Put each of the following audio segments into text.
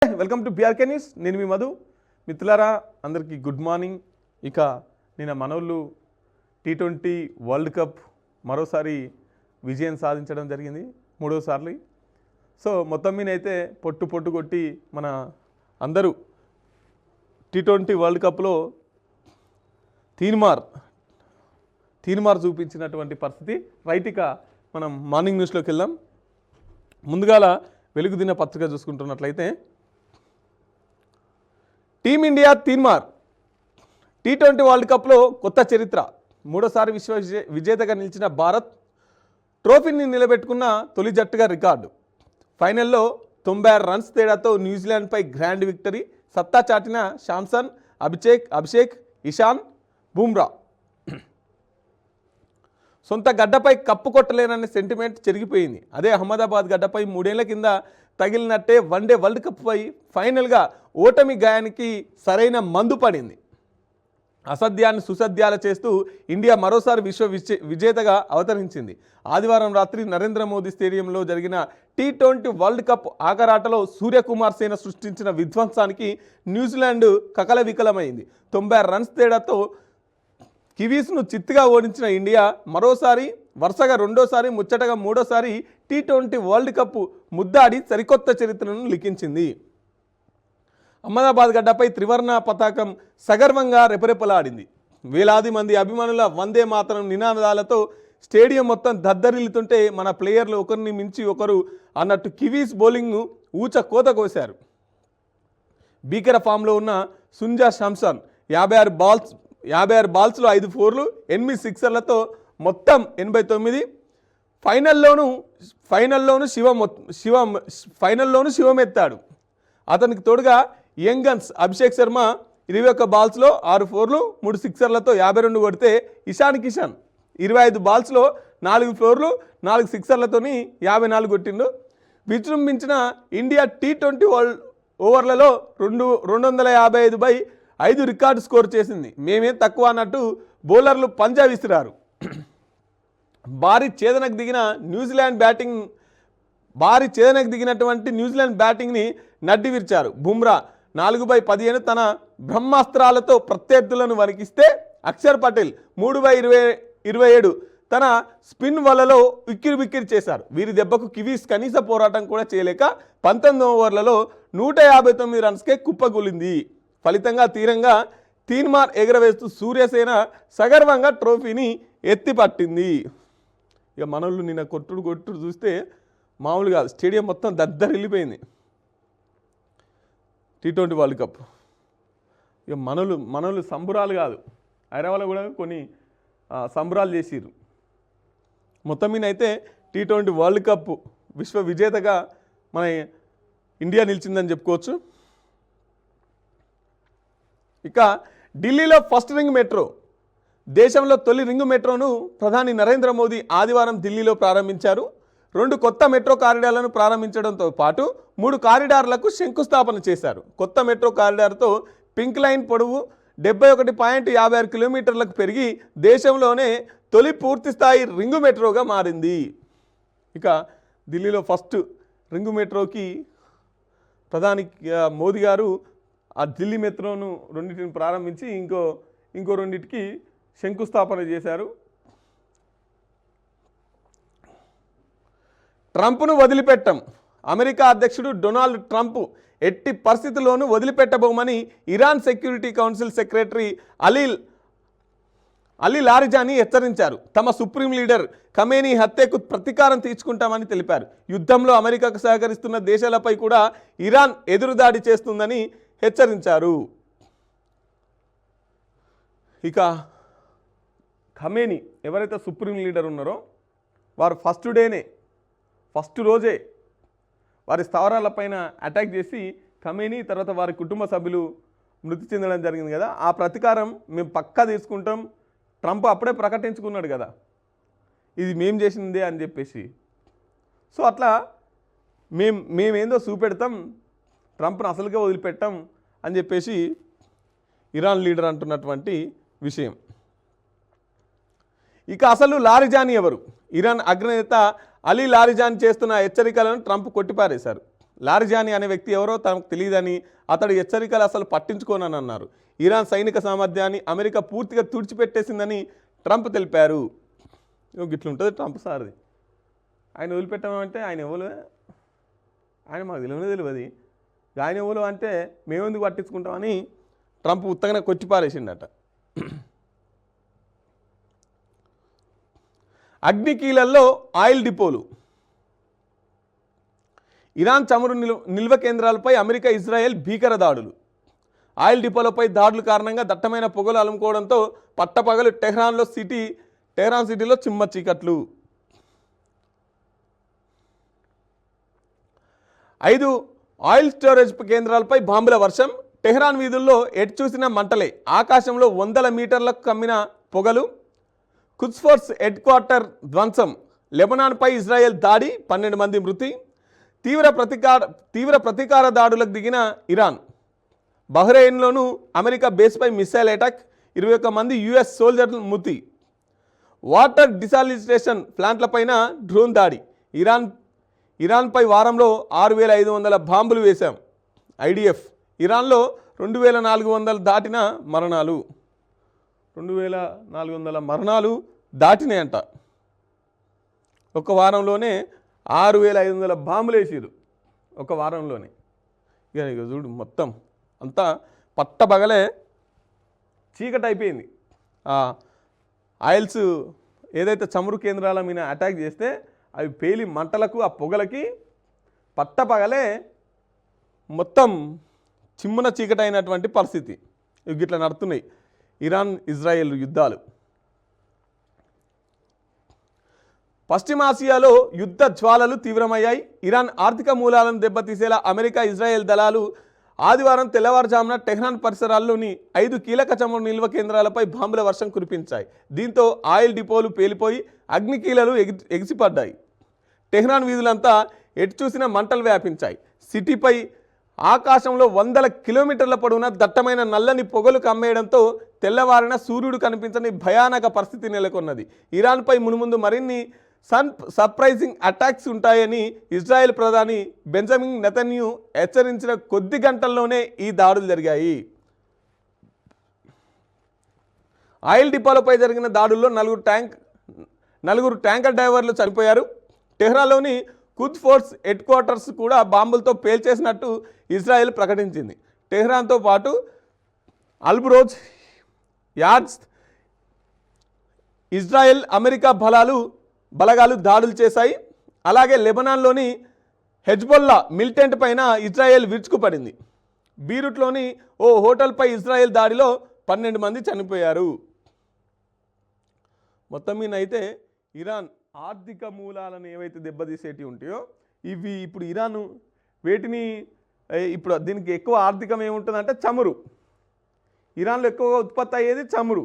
Welcome to BRK news. నేను మీ మధు. మిత్రులారా అందరికీ గుడ్ మార్నింగ్. ఇక నిన్న మనోళ్ళు T20 వరల్డ్ కప్ మరోసారి విజయం సాధించడం జరిగింది, మూడోసార్లు. సో మొత్తం మీద అయితే పొట్టు కొట్టి మన అందరూ T20 వరల్డ్ కప్లో తీన్మార్ చూపించినటువంటి పరిస్థితి. రైట్, ఇక మనం మార్నింగ్ న్యూస్లోకి వెళ్దాం. ముందుగాల వెలుగుదిన పత్రిక చూసుకుంటున్నట్లయితే, టీమిండియా తీన్మార్ T20 వరల్డ్ కప్లో కొత్త చరిత్ర. మూడోసారి విశ్వ విజేతగా నిలిచిన భారత్ ట్రోఫీని నిలబెట్టుకున్న తొలి జట్టుగా రికార్డు. ఫైనల్లో 96 రన్స్ తేడాతో న్యూజిలాండ్పై గ్రాండ్ విక్టరీ. సత్తా చాటిన శాంసన్, అభిషేక్, ఇషాన్, బుమ్రా. సొంత గడ్డపై కప్పు కొట్టలేననే సెంటిమెంట్ చెరిగిపోయింది. అదే అహ్మదాబాద్ గడ్డపై 3 ఏళ్ల కింద తగిలినట్టే వన్డే వరల్డ్ కప్పై ఫైనల్గా ఓటమి గాయానికి సరైన మందు పడింది. అసత్యాన్ని సుసత్యాలు చేస్తూ ఇండియా మరోసారి విశ్వ విజేతగా అవతరించింది. ఆదివారం రాత్రి నరేంద్ర మోదీ స్టేడియంలో జరిగిన T20 వరల్డ్ కప్ ఆఖరాటలో సూర్యకుమార్ సేన సృష్టించిన విధ్వంసానికి న్యూజిలాండ్ కకలవికలమైంది. 96 రన్స్ తేడాతో కివీస్ను చిత్తుగా ఓడించిన ఇండియా మరోసారి వరుసగా రెండోసారి ముచ్చటగా మూడోసారి T20 వరల్డ్ కప్ ముద్దాడి సరికొత్త చరిత్రను లిఖించింది. అహ్మదాబాద్ గడ్డపై త్రివర్ణ పతాకం సగర్వంగా రెపరెపలాడింది. వేలాది మంది అభిమానుల వందే మాతరం నినాదాలతో స్టేడియం మొత్తం దద్దరిల్లుతుంటే మన ప్లేయర్లు ఒకరిని మించి ఒకరు అన్నట్టు కివీస్ బౌలింగ్ను ఊచ కోత కోశారు. భీకర ఫామ్లో ఉన్న సుంజా శాంసన్ 56 బాల్స్లో 5 4లు 8 సిక్సర్లతో మొత్తం 89. ఫైనల్లోనూ శివమెత్తాడు. అతనికి తోడుగా యంగ్ గన్స్ అభిషేక్ శర్మ 21 బాల్స్లో 6 4లు 3 సిక్సర్లతో 52 కొడితే, ఇషాన్ కిషన్ 25 బాల్స్లో 4 4లు 4 సిక్సర్లతోని 54 కొట్టిండు. విజృంభించిన ఇండియా T20 ఓవర్లలో 255/5 రికార్డు స్కోర్ చేసింది. మేమేం తక్కువ అన్నట్టు బౌలర్లు పంజా విసిరారు. భారీ ఛేదనకు దిగినటువంటి న్యూజిలాండ్ బ్యాటింగ్ని నడ్డి విరిచారు. బుమ్రా 4/15 తన బ్రహ్మాస్త్రాలతో ప్రత్యర్థులను వణికిస్తే, అక్షర్ పటేల్ 3/27 తన స్పిన్ వలలో విక్కిరి చేశారు. వీరి దెబ్బకు కివీస్ కనీస పోరాటం కూడా చేయలేక 19 ఓవర్లలో 159 రన్స్కే కుప్పకూలింది. ఫలితంగా తీన్మార్ ఎగరవేస్తూ సూర్యసేన సగర్వంగా ట్రోఫీని ఎత్తిపట్టింది. ఇక మనోళ్ళు నిన్న కొట్టుడు చూస్తే మామూలు కాదు, స్టేడియం మొత్తం దద్దరిల్లిపోయింది. T20 వరల్డ్ కప్ ఇక మనోళ్ళు సంబురాలు కాదు, హైదరాబాద్లో కూడా కొన్ని సంబురాలు చేసిర్రు. మొత్తం మీద అయితే T20 వరల్డ్ కప్ విశ్వ విజేతగా మన ఇండియా నిలిచిందని చెప్పుకోవచ్చు. ఇక ఢిల్లీలో ఫస్ట్ రింగ్ మెట్రో. దేశంలో తొలి రింగు మెట్రోను ప్రధాని నరేంద్ర మోదీ ఆదివారం ఢిల్లీలో ప్రారంభించారు. 2 కొత్త మెట్రో కారిడార్లను ప్రారంభించడంతో పాటు 3 కారిడార్లకు శంకుస్థాపన చేశారు. కొత్త మెట్రో కారిడార్తో పింక్ లైన్ పొడవు 71.56 కిలోమీటర్లకు పెరిగి దేశంలోనే తొలి పూర్తిస్థాయి రింగు మెట్రోగా మారింది. ఇక ఢిల్లీలో ఫస్ట్ రింగు మెట్రోకి ప్రధాని మోదీ గారు ఆ ఢిల్లీ మెట్రోను 2టిని ప్రారంభించి ఇంకో 2టికి శంకుస్థాపన చేశారు. ట్రంప్ను వదిలిపెట్టం. అమెరికా అధ్యక్షుడు డొనాల్డ్ ట్రంప్ ఎట్టి పరిస్థితుల్లోనూ వదిలిపెట్టబోమని Iran security council secretary Ali Larijani హెచ్చరించారు. తమ సుప్రీం లీడర్ ఖమేనీ హత్యకు ప్రతీకారం తీర్చుకుంటామని తెలిపారు. యుద్ధంలో అమెరికాకు సహకరిస్తున్న దేశాలపై కూడా ఇరాన్ ఎదురుదాడి చేస్తుందని హెచ్చరించారు. ఇక ఖమేనీ ఎవరైతే సుప్రీం లీడర్ ఉన్నారో వారు ఫస్ట్ రోజే వారి స్థావరాలపైన అటాక్ చేసి ఖమేనీ తర్వాత వారి కుటుంబ సభ్యులు మృతి చెందడం జరిగింది కదా. ఆ ప్రతీకారం మేము పక్కా తీసుకుంటాం. ట్రంప్ అప్పుడే ప్రకటించుకున్నాడు కదా, ఇది మేం చేసిందే అని చెప్పేసి. సో అట్లా మేమేందో చూపెడతాం, ట్రంప్ను అసలుగా వదిలిపెట్టాం అని చెప్పేసి ఇరాన్ లీడర్ అంటున్నటువంటి విషయం. ఇక అసలు లారిజానీ ఎవరు? ఇరాన్ అగ్రనేత అలీ లారిజానీ చేస్తున్న హెచ్చరికలను ట్రంప్ కొట్టిపారేశారు. లారిజాని అనే వ్యక్తి ఎవరో తనకు తెలియదని, అతడు హెచ్చరికలు అసలు పట్టించుకోనని అన్నారు. ఇరాన్ సైనిక సామర్థ్యాన్ని అమెరికా పూర్తిగా తుడిచిపెట్టేసిందని ట్రంప్ తెలిపారు. ఇట్లుంటుంది ట్రంప్ సార్ది. ఆయన వదిలిపెట్టామంటే ఆయన ఎవరు, ఆయన మాకు తెలియదు. ఆయన ఎవరు అంటే మేమెందుకు పట్టించుకుంటామని ట్రంప్ ఉత్తగానే కొట్టిపారేసిండట. అగ్నికీలల్లో ఆయిల్ డిపోలు. ఇరాన్ చమురు నిల్వ కేంద్రాలపై అమెరికా, ఇజ్రాయెల్ భీకర దాడులు. ఆయిల్ డిపోలపై దాడుల కారణంగా దట్టమైన పొగలు అలుముకోవడంతో పట్టపగలు టెహ్రాన్ సిటీలో చిమ్మ చీకట్లు. 5 ఆయిల్ స్టోరేజ్ కేంద్రాలపై బాంబుల వర్షం. టెహ్రాన్ వీధుల్లో ఎటు చూసిన మంటలే. ఆకాశంలో 100 మీటర్లకు కమ్మిన పొగలు. ఖుద్స్ ఫోర్స్ హెడ్ క్వార్టర్ ధ్వంసం. లెబనాన్పై ఇజ్రాయెల్ దాడి, 12 మంది మృతి. తీవ్ర ప్రతీకార దాడులకు దిగిన ఇరాన్. బహ్రెయిన్లోనూ అమెరికా బేస్పై మిస్సైల్ అటాక్, 21 మంది యుఎస్ సోల్జర్లు మృతి. వాటర్ డిసాలినేషన్ ప్లాంట్లపైన డ్రోన్ దాడి. ఇరాన్పై వారంలో 6,500 బాంబులు వేశాం. ఐడిఎఫ్. ఇరాన్లో 2,400 దాటిన మరణాలు. 2,400 మరణాలు దాటినాయంట. ఒక వారంలోనే 6,500 బాంబులు వేసారు ఒక వారంలోనే. ఇక చూడు మొత్తం అంతా పట్టబగలే చీకటి అయిపోయింది. ఆయిల్స్ ఏదైతే చమురు కేంద్రాల మీద అటాక్ చేస్తే అవి పేలి మంటలకు, ఆ పొగలకి పట్టపగలే మొత్తం చిమ్మున చీకటి అయినటువంటి పరిస్థితి. ఇవి ఇట్లా నడుతున్నాయి ఇరాన్ ఇజ్రాయెల్ యుద్ధాలు. పశ్చిమాసియాలో యుద్ధ జ్వాలలు తీవ్రమయ్యాయి. ఇరాన్ ఆర్థిక మూలాలను దెబ్బతీసేలా అమెరికా, ఇజ్రాయెల్ దళాలు ఆదివారం తెల్లవారుజామున టెహ్రాన్ పరిసరాల్లోని 5 కీలక చమురు నిల్వ కేంద్రాలపై బాంబుల వర్షం కురిపించాయి. దీంతో ఆయిల్ డిపోలు పేలిపోయి అగ్నికీలలు ఎగిసిపడ్డాయి. టెహ్రాన్ వీధులంతా ఎటు చూసిన మంటలు వ్యాపించాయి. సిటీపై ఆకాశంలో 100 కిలోమీటర్ల పొడవున దట్టమైన నల్లని పొగలు కమ్మేయడంతో తెల్లవారిన సూర్యుడు కనిపించని భయానక పరిస్థితి నెలకొన్నది. ఇరాన్పై మునుముందు మరిన్ని సర్ప్రైజింగ్ అటాక్స్ ఉంటాయని ఇజ్రాయెల్ ప్రధాని బెంజమిన్ నెతన్యాహు హెచ్చరించిన కొద్ది గంటల్లోనే ఈ దాడులు జరిగాయి. ఆయిల్ డిపోలపై జరిగిన దాడుల్లో 4 ట్యాంకర్ డ్రైవర్లు చనిపోయారు. టెహ్రాన్లోని ఖుద్స్ ఫోర్స్ హెడ్ క్వార్టర్స్ కూడా బాంబులతో పేల్చేసినట్టు ఇజ్రాయెల్ ప్రకటించింది. టెహ్రాన్తో పాటు అల్బ్రోజ్, యాజ్, ఇజ్రాయెల్ అమెరికా బలగాలు దాడులు చేశాయి. అలాగే లెబనాన్లోని హెజ్బొల్లా మిలిటెంట్ పైన ఇజ్రాయెల్ విరుచుకుపడింది. బీరుట్లోని ఓ హోటల్పై ఇజ్రాయెల్ దాడిలో 12 మంది చనిపోయారు. మొత్తం మీద అయితే ఇరాన్ ఆర్థిక మూలాలను ఏవైతే దెబ్బతీసేటివి ఉంటాయో ఇవి ఇప్పుడు ఇరాన్ వేటిని ఇప్పుడు దీనికి ఎక్కువ ఆర్థికం ఏముంటుందంటే చమురు. ఇరాన్లో ఎక్కువగా ఉత్పత్తి అయ్యేది చమురు.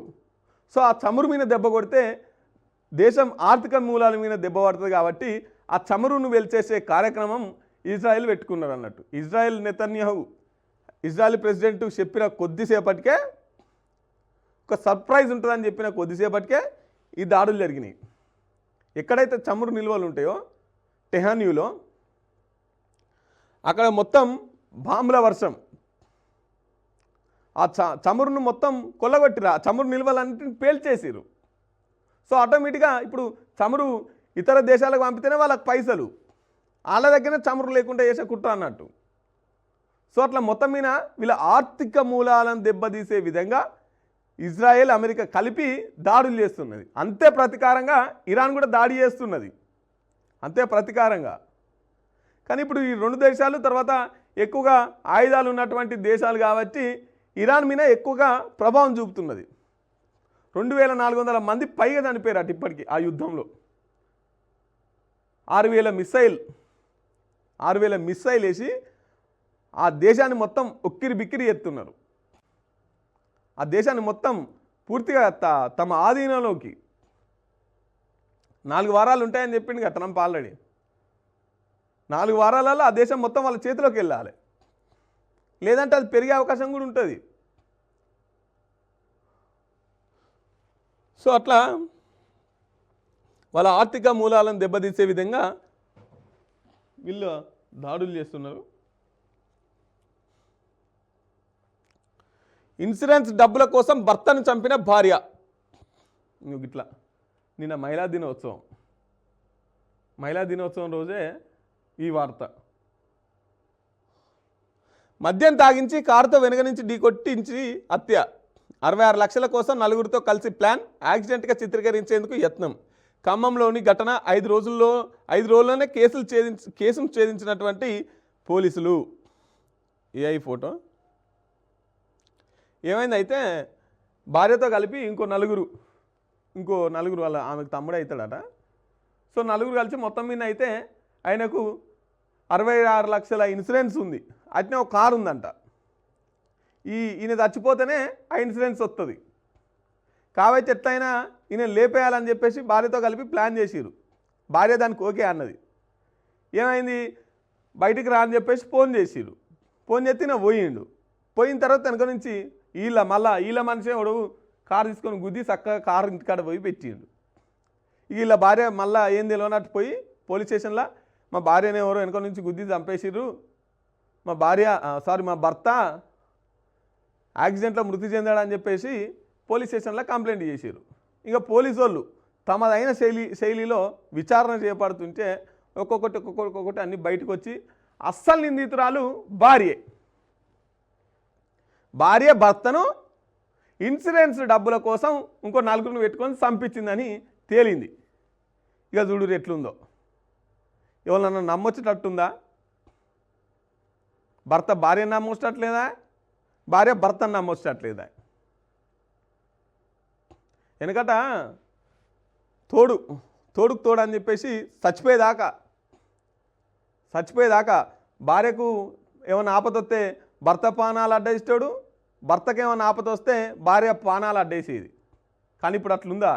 సో ఆ చమురు మీద దెబ్బ కొడితే దేశం ఆర్థిక మూలాల మీద దెబ్బ పడుతుంది. కాబట్టి ఆ చమురును వెల్చేసే కార్యక్రమం ఇజ్రాయెల్ పెట్టుకున్నారు అన్నట్టు. నెతన్యాహు ఇజ్రాయెల్ ప్రెసిడెంట్ చెప్పిన కొద్దిసేపటికే, ఒక సర్ప్రైజ్ ఉంటుందని చెప్పిన కొద్దిసేపటికే ఈ దాడులు జరిగినాయి. ఎక్కడైతే చమురు నిల్వలు ఉంటాయో టెహ్రాన్లో అక్కడ మొత్తం బాంబుల వర్షం. ఆ చమురును మొత్తం కొల్లగొట్టిరా, చమురు నిల్వలన్నింటిని పేల్చేసారు. సో ఆటోమేటిక్గా ఇప్పుడు చమురు ఇతర దేశాలకు పంపితేనే వాళ్ళకి పైసలు, వాళ్ళ దగ్గరనే చమురు లేకుండా చేసే కుట్ర అన్నట్టు. సో అట్లా మొత్తం మీద వీళ్ళ ఆర్థిక మూలాలను దెబ్బతీసే విధంగా ఇజ్రాయెల్, అమెరికా కలిపి దాడులు చేస్తున్నది. అంతే ప్రతీకారంగా ఇరాన్ కూడా దాడి చేస్తున్నది, అంతే ప్రతీకారంగా. కానీ ఇప్పుడు ఈ 2 దేశాలు తర్వాత ఎక్కువగా ఆయుధాలు ఉన్నటువంటి దేశాలు కాబట్టి ఇరాన్ మీద ఎక్కువగా ప్రభావం చూపుతున్నది. 2,400 మంది పైగా చనిపోయారు అటు ఇప్పటికీ ఆ యుద్ధంలో. 6,000 మిస్సైల్ వేసి ఆ దేశాన్ని మొత్తం ఉక్కిరి బిక్కిరి ఎత్తున్నారు. ఆ దేశాన్ని మొత్తం పూర్తిగా తమ ఆధీనంలోకి 4 వారాలు ఉంటాయని చెప్పింది కదా ట్రంప్ ఆల్రెడీ. 4 వారాలలో ఆ దేశం మొత్తం వాళ్ళ చేతిలోకి వెళ్ళాలి, లేదంటే అది పెరిగే అవకాశం కూడా ఉంటుంది. సో అట్లా వాళ్ళ ఆర్థిక మూలాలను దెబ్బతీసే విధంగా దాడులు చేస్తున్నారు. ఇన్సూరెన్స్ డబ్బుల కోసం భర్తను చంపిన భార్య. ఇట్లా నిన్న మహిళా దినోత్సవం రోజే ఈ వార్త. మద్యం తాగించి కారుతో వెనుక నుంచి ఢీకొట్టించి హత్య. 66 లక్షల కోసం నలుగురితో కలిసి ప్లాన్, యాక్సిడెంట్గా చిత్రీకరించేందుకు యత్నం. ఖమ్మంలోని ఘటన 5 రోజుల్లోనే కేసును ఛేదించినటువంటి పోలీసులు. AI photo. ఏమైంది అయితే భార్యతో కలిపి ఇంకో నలుగురు వాళ్ళ ఆమెకు తమ్ముడు అవుతాడట. సో నలుగురు కలిసి మొత్తం మీద అయితే ఆయనకు 66 లక్షల ఇన్సూరెన్స్ ఉంది. అట్నే ఒక కారు ఉందంట. ఈయన చచ్చిపోతేనే ఆ ఇన్సూరెన్స్ వస్తుంది కాబట్టి ఎట్లయినా ఈయన లేపేయాలని చెప్పేసి భార్యతో కలిపి ప్లాన్ చేసిరు. భార్య దానికి ఓకే అన్నది. ఏమైంది, బయటికి రా అని చెప్పేసి ఫోన్ చేసిరు. ఫోన్ చేస్తే నా పోయిన తర్వాత వెనక నుంచి వీళ్ళ మనిషి ఎవడు కారు తీసుకొని గుద్ది చక్కగా కారు ఇంటికాడ పోయి పెట్టిండు. వీళ్ళ భార్య మళ్ళీ ఏం తెలియనట్టు పోయి పోలీస్ స్టేషన్లో మా భార్యనే ఎవరో వెనక నుంచి గుద్ది చంపేసిర్రు, మా భర్త యాక్సిడెంట్లో మృతి చెందాడని చెప్పేసి పోలీస్ స్టేషన్లో కంప్లైంట్ చేసిర్రు. ఇంకా పోలీసు వాళ్ళు తమదైన శైలిలో విచారణ చేపడుతుంటే ఒక్కొక్కటి అన్ని బయటకు వచ్చి అస్సలు నిందితురాలు భార్య భర్తను ఇన్సూరెన్స్ డబ్బుల కోసం ఇంకో నలుగురిని పెట్టుకొని చంపించిందని తేలింది. ఇక చూడు ఎట్లుందో. ఎవరన్నా నమ్మొచ్చేటట్టుందా? భర్త భార్యను నమ్మొచ్చట్లేదా? భార్య భర్తను నమ్మొచ్చట్లేదా? వెనకట తోడుకు తోడు అని చెప్పేసి చచ్చిపోయేదాకా భార్యకు ఏమైనా ఆపదొస్తే భర్త పానాలు అడ్డేస్తాడు, భర్తకి ఏమైనా ఆపద వస్తే భార్య పానాలు అడ్డేసేది. కానీ ఇప్పుడు అట్లుందా?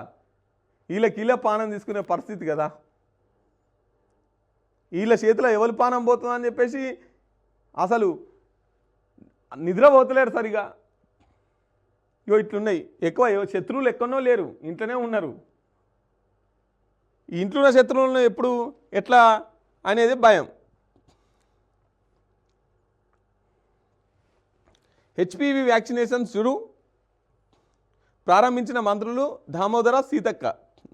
వీళ్ళ పానం తీసుకునే పరిస్థితి కదా. వీళ్ళ చేతిలో ఎవరి పానం పోతుందని చెప్పేసి అసలు నిద్రపోతలేరు సరిగా. ఇట్లున్నాయి. ఎక్కువ శత్రువులు ఎక్కడనో లేరు, ఇంట్లోనే ఉన్నారు. ఈ ఇంట్లో ఉన్న శత్రువులను ఎప్పుడు ఎట్లా అనేది భయం. హెచ్పివి వ్యాక్సినేషన్ ప్రారంభించిన మంత్రులు దామోదర సీతక్క.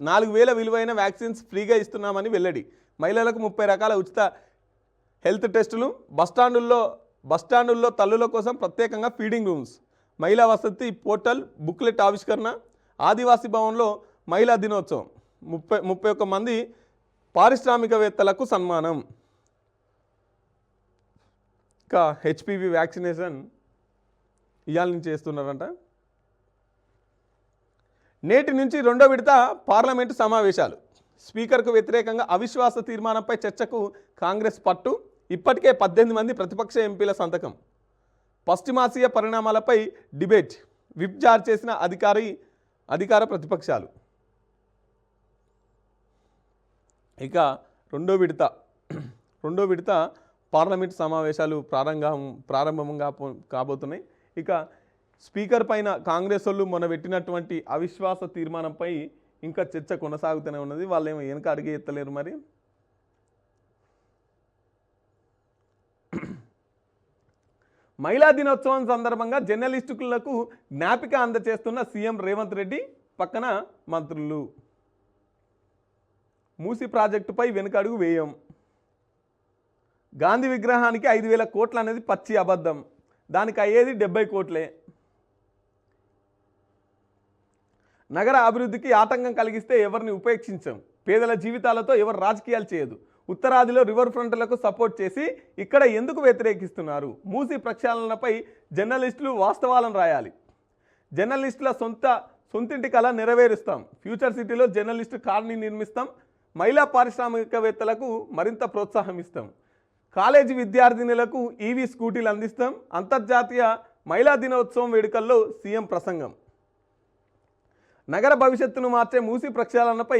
4,000 విలువైన వ్యాక్సిన్స్ ఫ్రీగా ఇస్తున్నామని వెల్లడి. మహిళలకు 30 రకాల ఉచిత హెల్త్ టెస్టులు. బస్టాండుల్లో తల్లుల కోసం ప్రత్యేకంగా ఫీడింగ్ రూమ్స్. మహిళా వసతి పోర్టల్ బుక్లెట్ ఆవిష్కరణ. ఆదివాసీ భవన్లో మహిళా దినోత్సవం. 31 మంది పారిశ్రామికవేత్తలకు సన్మానం. ఇంకా హెచ్పివి వ్యాక్సినేషన్ ఇవాళ నుంచి చేస్తున్నారంట. నేటి నుంచి 2వ విడత పార్లమెంటు సమావేశాలు. స్పీకర్కు వ్యతిరేకంగా అవిశ్వాస తీర్మానంపై చర్చకు కాంగ్రెస్ పట్టు. ఇప్పటికే 18 మంది ప్రతిపక్ష ఎంపీల సంతకం. పశ్చిమాసియా పరిణామాలపై డిబేట్. విప్ జారీ చేసిన అధికార ప్రతిపక్షాలు. ఇక రెండో విడత పార్లమెంట్ సమావేశాలు ప్రారంభంగా కాబోతున్నాయి. ఇక స్పీకర్ పైన కాంగ్రెస్ వాళ్ళు మొన్న పెట్టినటువంటి అవిశ్వాస తీర్మానంపై ఇంకా చర్చ కొనసాగుతూనే ఉన్నది. వాళ్ళు ఏమో వెనక అడిగి ఎత్తలేరు. మరి మహిళా దినోత్సవం సందర్భంగా జర్నలిస్టులకు జ్ఞాపిక అందజేస్తున్న సీఎం రేవంత్ రెడ్డి. పక్కన మంత్రులు. మూసి ప్రాజెక్టుపై వెనుకడుగు వేయం. గాంధీ విగ్రహానికి 5,000 కోట్లు అనేది పచ్చి అబద్ధం. దానికి అయ్యేది 70 కోట్లే. నగర అభివృద్ధికి ఆటంకం కలిగిస్తే ఎవరిని ఉపేక్షించం. పేదల జీవితాలతో ఎవరు రాజకీయాలు చేయదు. ఉత్తరాదిలో రివర్ ఫ్రంట్లకు సపోర్ట్ చేసి ఇక్కడ ఎందుకు వ్యతిరేకిస్తున్నారు? మూసి ప్రక్షాళనపై జర్నలిస్టులు వాస్తవాలను రాయాలి. జర్నలిస్టుల సొంతింటి కళ నెరవేరుస్తాం. ఫ్యూచర్ సిటీలో జర్నలిస్టు కాలనీ నిర్మిస్తాం. మహిళా పారిశ్రామికవేత్తలకు మరింత ప్రోత్సాహం ఇస్తాం. కాలేజీ విద్యార్థినులకు ఈవీ స్కూటీలు అందిస్తాం. అంతర్జాతీయ మహిళా దినోత్సవం వేడుకల్లో సీఎం ప్రసంగం. నగర భవిష్యత్తును మార్చే మూసి ప్రక్షాళనపై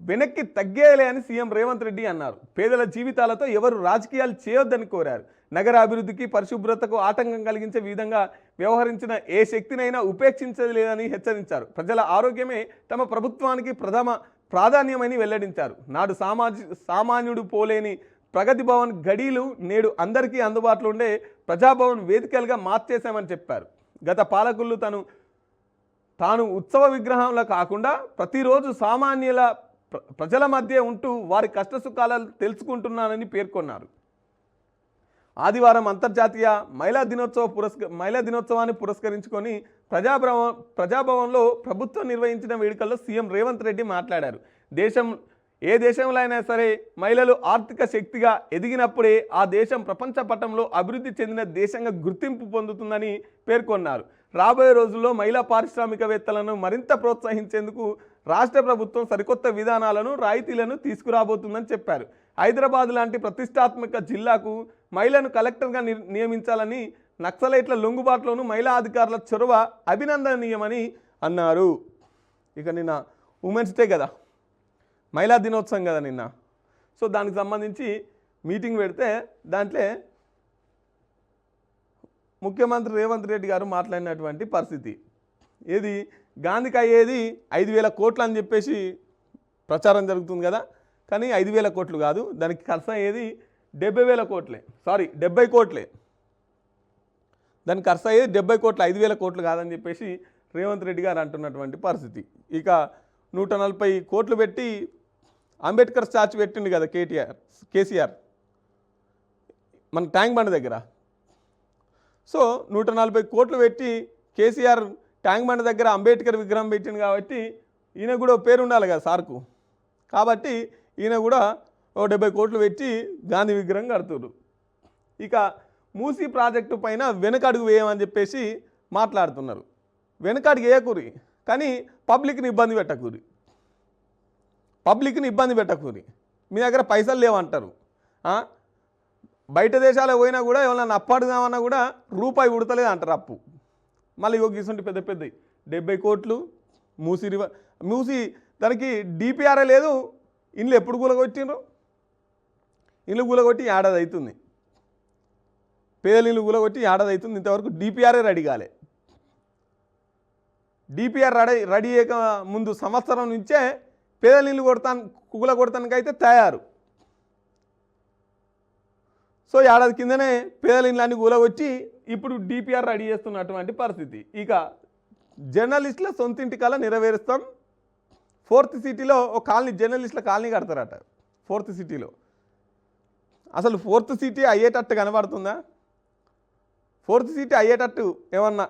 వెనక్కి తగ్గేలే అని సీఎం రేవంత్ రెడ్డి అన్నారు. పేదల జీవితాలతో ఎవరు రాజకీయాలు చేయొద్దని కోరారు. నగర అభివృద్ధికి పరిశుభ్రతకు ఆటంకం కలిగించే విధంగా వ్యవహరించిన ఏ శక్తినైనా ఉపేక్షించలేదని హెచ్చరించారు. ప్రజల ఆరోగ్యమే తమ ప్రభుత్వానికి ప్రథమ ప్రాధాన్యమని వెల్లడించారు. నాడు సామాన్యుడు పోలేని ప్రగతి భవన్ గడీలు నేడు అందరికీ అందుబాటులో ఉండే ప్రజాభవన్ వేదికలుగా మార్చేశామని చెప్పారు. గత పాలకులు తాను ఉత్సవ విగ్రహంలో కాకుండా ప్రతిరోజు సామాన్యుల ప్రజల మధ్య ఉంటూ వారి కష్టసుఖాలను తెలుసుకుంటున్నానని పేర్కొన్నారు. ఆదివారం అంతర్జాతీయ మహిళా దినోత్సవాన్ని పురస్కరించుకొని ప్రజాభవన్లో ప్రభుత్వం నిర్వహించిన వేడుకల్లో సీఎం రేవంత్ రెడ్డి మాట్లాడారు. ఏ దేశంలో అయినా సరే మహిళలు ఆర్థిక శక్తిగా ఎదిగినప్పుడే ఆ దేశం ప్రపంచ పటంలో అభివృద్ధి చెందిన దేశంగా గుర్తింపు పొందుతుందని పేర్కొన్నారు. రాబోయే రోజుల్లో మహిళా పారిశ్రామికవేత్తలను మరింత ప్రోత్సహించేందుకు రాష్ట్ర ప్రభుత్వం సరికొత్త విధానాలను రాయితీలను తీసుకురాబోతుందని చెప్పారు. హైదరాబాద్ లాంటి ప్రతిష్టాత్మక జిల్లాకు మహిళను కలెక్టర్గా నియమించాలని నక్సలైట్ల లొంగుబాటులోనూ మహిళా అధికారుల చొరవ అభినందనీయమని అన్నారు. ఇక నిన్న ఉమెన్స్ డే కదా, మహిళా దినోత్సవం కదా నిన్న. సో దానికి సంబంధించి మీటింగ్ పెడితే దాంట్లో ముఖ్యమంత్రి రేవంత్ రెడ్డి గారు మాట్లాడినటువంటి పరిస్థితి ఏది, గాంధీకి అయ్యేది 5,000 కోట్లు అని చెప్పేసి ప్రచారం జరుగుతుంది కదా, కానీ 5,000 కోట్లు కాదు, దానికి ఖర్చు అయ్యేది 70,000 కోట్లే. 70 కోట్లే, దానికి ఖర్చు అయ్యేది 70 కోట్లు, 5,000 కోట్లు కాదని చెప్పేసి రేవంత్ రెడ్డి గారు అంటున్నటువంటి పరిస్థితి. ఇక 140 కోట్లు పెట్టి అంబేద్కర్ స్టాచ్యూ పెట్టిండు కదా కేసీఆర్ మన ట్యాంక్ బండ్ దగ్గర. సో 140 కోట్లు పెట్టి కేసీఆర్ ట్యాంక్ బండ్ దగ్గర అంబేద్కర్ విగ్రహం పెట్టింది కాబట్టి ఈయన కూడా పేరు ఉండాలి కదా సార్కు, కాబట్టి ఈయన కూడా 70 కోట్లు పెట్టి గాంధీ విగ్రహం కడుతున్నారు. ఇక మూసీ ప్రాజెక్టు పైన వెనకడుగు వేయమని చెప్పేసి మాట్లాడుతున్నారు. వెనకడుగు వేయకూరి, కానీ పబ్లిక్ని ఇబ్బంది పెట్టకూరి. మీ దగ్గర పైసలు లేవంటారు. బయట దేశాలకు పోయినా కూడా ఎవరన్నా అప్పు అడుగుదామన్నా కూడా రూపాయి ఉడతలేదు అంటారు అప్పు. మళ్ళీ గీసుంటే పెద్ద 70 కోట్లు మూసి దానికి డిపిఆర్ఏ లేదు. ఇండ్లు ఎప్పుడు కూలగొట్టిండ్రు? ఇల్లు కూలగొట్టి ఏడాది అవుతుంది, పేదల ఇల్లు కూలగొట్టి ఏడాది అవుతుంది, ఇంతవరకు డిపిఆర్ఏ రెడీ కాలే. డిపిఆర్ రెడీ అయ్యక ముందు సంవత్సరం నుంచే పేదల ఇల్లు కూలగొడతానికైతే తయారు. సో ఏడాది కిందనే పేదల ఇళ్ళని కూలగొచ్చి ఇప్పుడు డిపిఆర్ రెడీ చేస్తున్నటువంటి పరిస్థితి. ఇక జర్నలిస్టుల సొంతింటి కళ నెరవేరుస్తాం. 4th సిటీలో ఒక కాలనీ, జర్నలిస్టుల కాలనీ కడతారట 4th సిటీలో. అసలు 4th సిటీ అయ్యేటట్టు కనబడుతుందా? 4th సిటీ అయ్యేటట్టు ఏమన్నా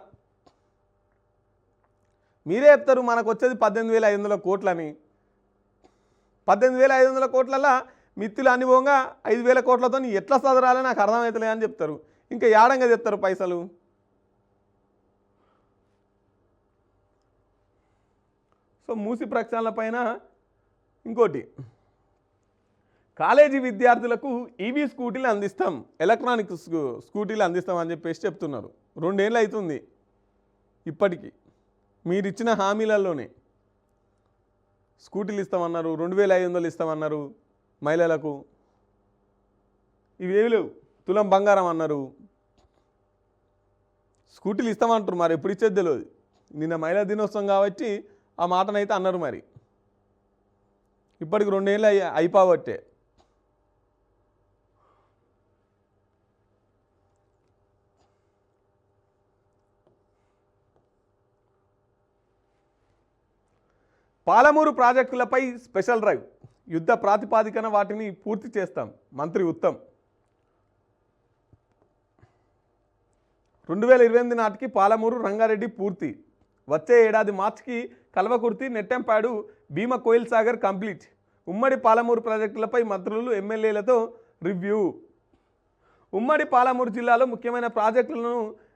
మీరే చెప్తారు. మనకు వచ్చేది 18,500 కోట్లని. 18,500 కోట్లల్లో మిత్తులు అన్ని పోగా 5,000 కోట్లతో ఎట్లా సదరాలని నాకు అర్థమవుతలే అని చెప్తారు. ఇంకా ఏడంగా చెప్తారు పైసలు. సో మూసి ప్రక్షాళన పైన ఇంకోటి, కాలేజీ విద్యార్థులకు ఈవీ స్కూటీలు అందిస్తాం, ఎలక్ట్రానిక్ స్కూటీలు అందిస్తాం అని చెప్పేసి చెప్తున్నారు. 2 ఏళ్ళు అవుతుంది ఇప్పటికీ. మీరు ఇచ్చిన హామీలలోనే స్కూటీలు ఇస్తామన్నారు, 2,500 ఇస్తామన్నారు మహిళలకు, ఇవేవి లేవు. తులం బంగారం అన్నారు, స్కూటీలు ఇస్తామంటారు, మరి ఎప్పుడు ఇచ్చేది తెలియదు. నిన్న మహిళా దినోత్సవం కాబట్టి ఆ మాటనైతే అన్నారు. మరి ఇప్పటికి 2 ఏళ్ళు అయిపోవట్టే. పాలమూరు ప్రాజెక్టులపై స్పెషల్ డ్రైవ్, యుద్ధ ప్రాతిపాదికన వాటిని పూర్తి చేస్తాం, మంత్రి ఉత్తమ్. 2028 నాటికి పాలమూరు రంగారెడ్డి పూర్తి, వచ్చే ఏడాది మార్చికి కల్వకుర్తి నెట్టెంపాడు భీమ కోయిల్ సాగర్ కంప్లీట్. ఉమ్మడి పాలమూరు ప్రాజెక్టులపై మంత్రులు ఎమ్మెల్యేలతో రివ్యూ. ఉమ్మడి పాలమూరు జిల్లాలో ముఖ్యమైన ప్రాజెక్టులను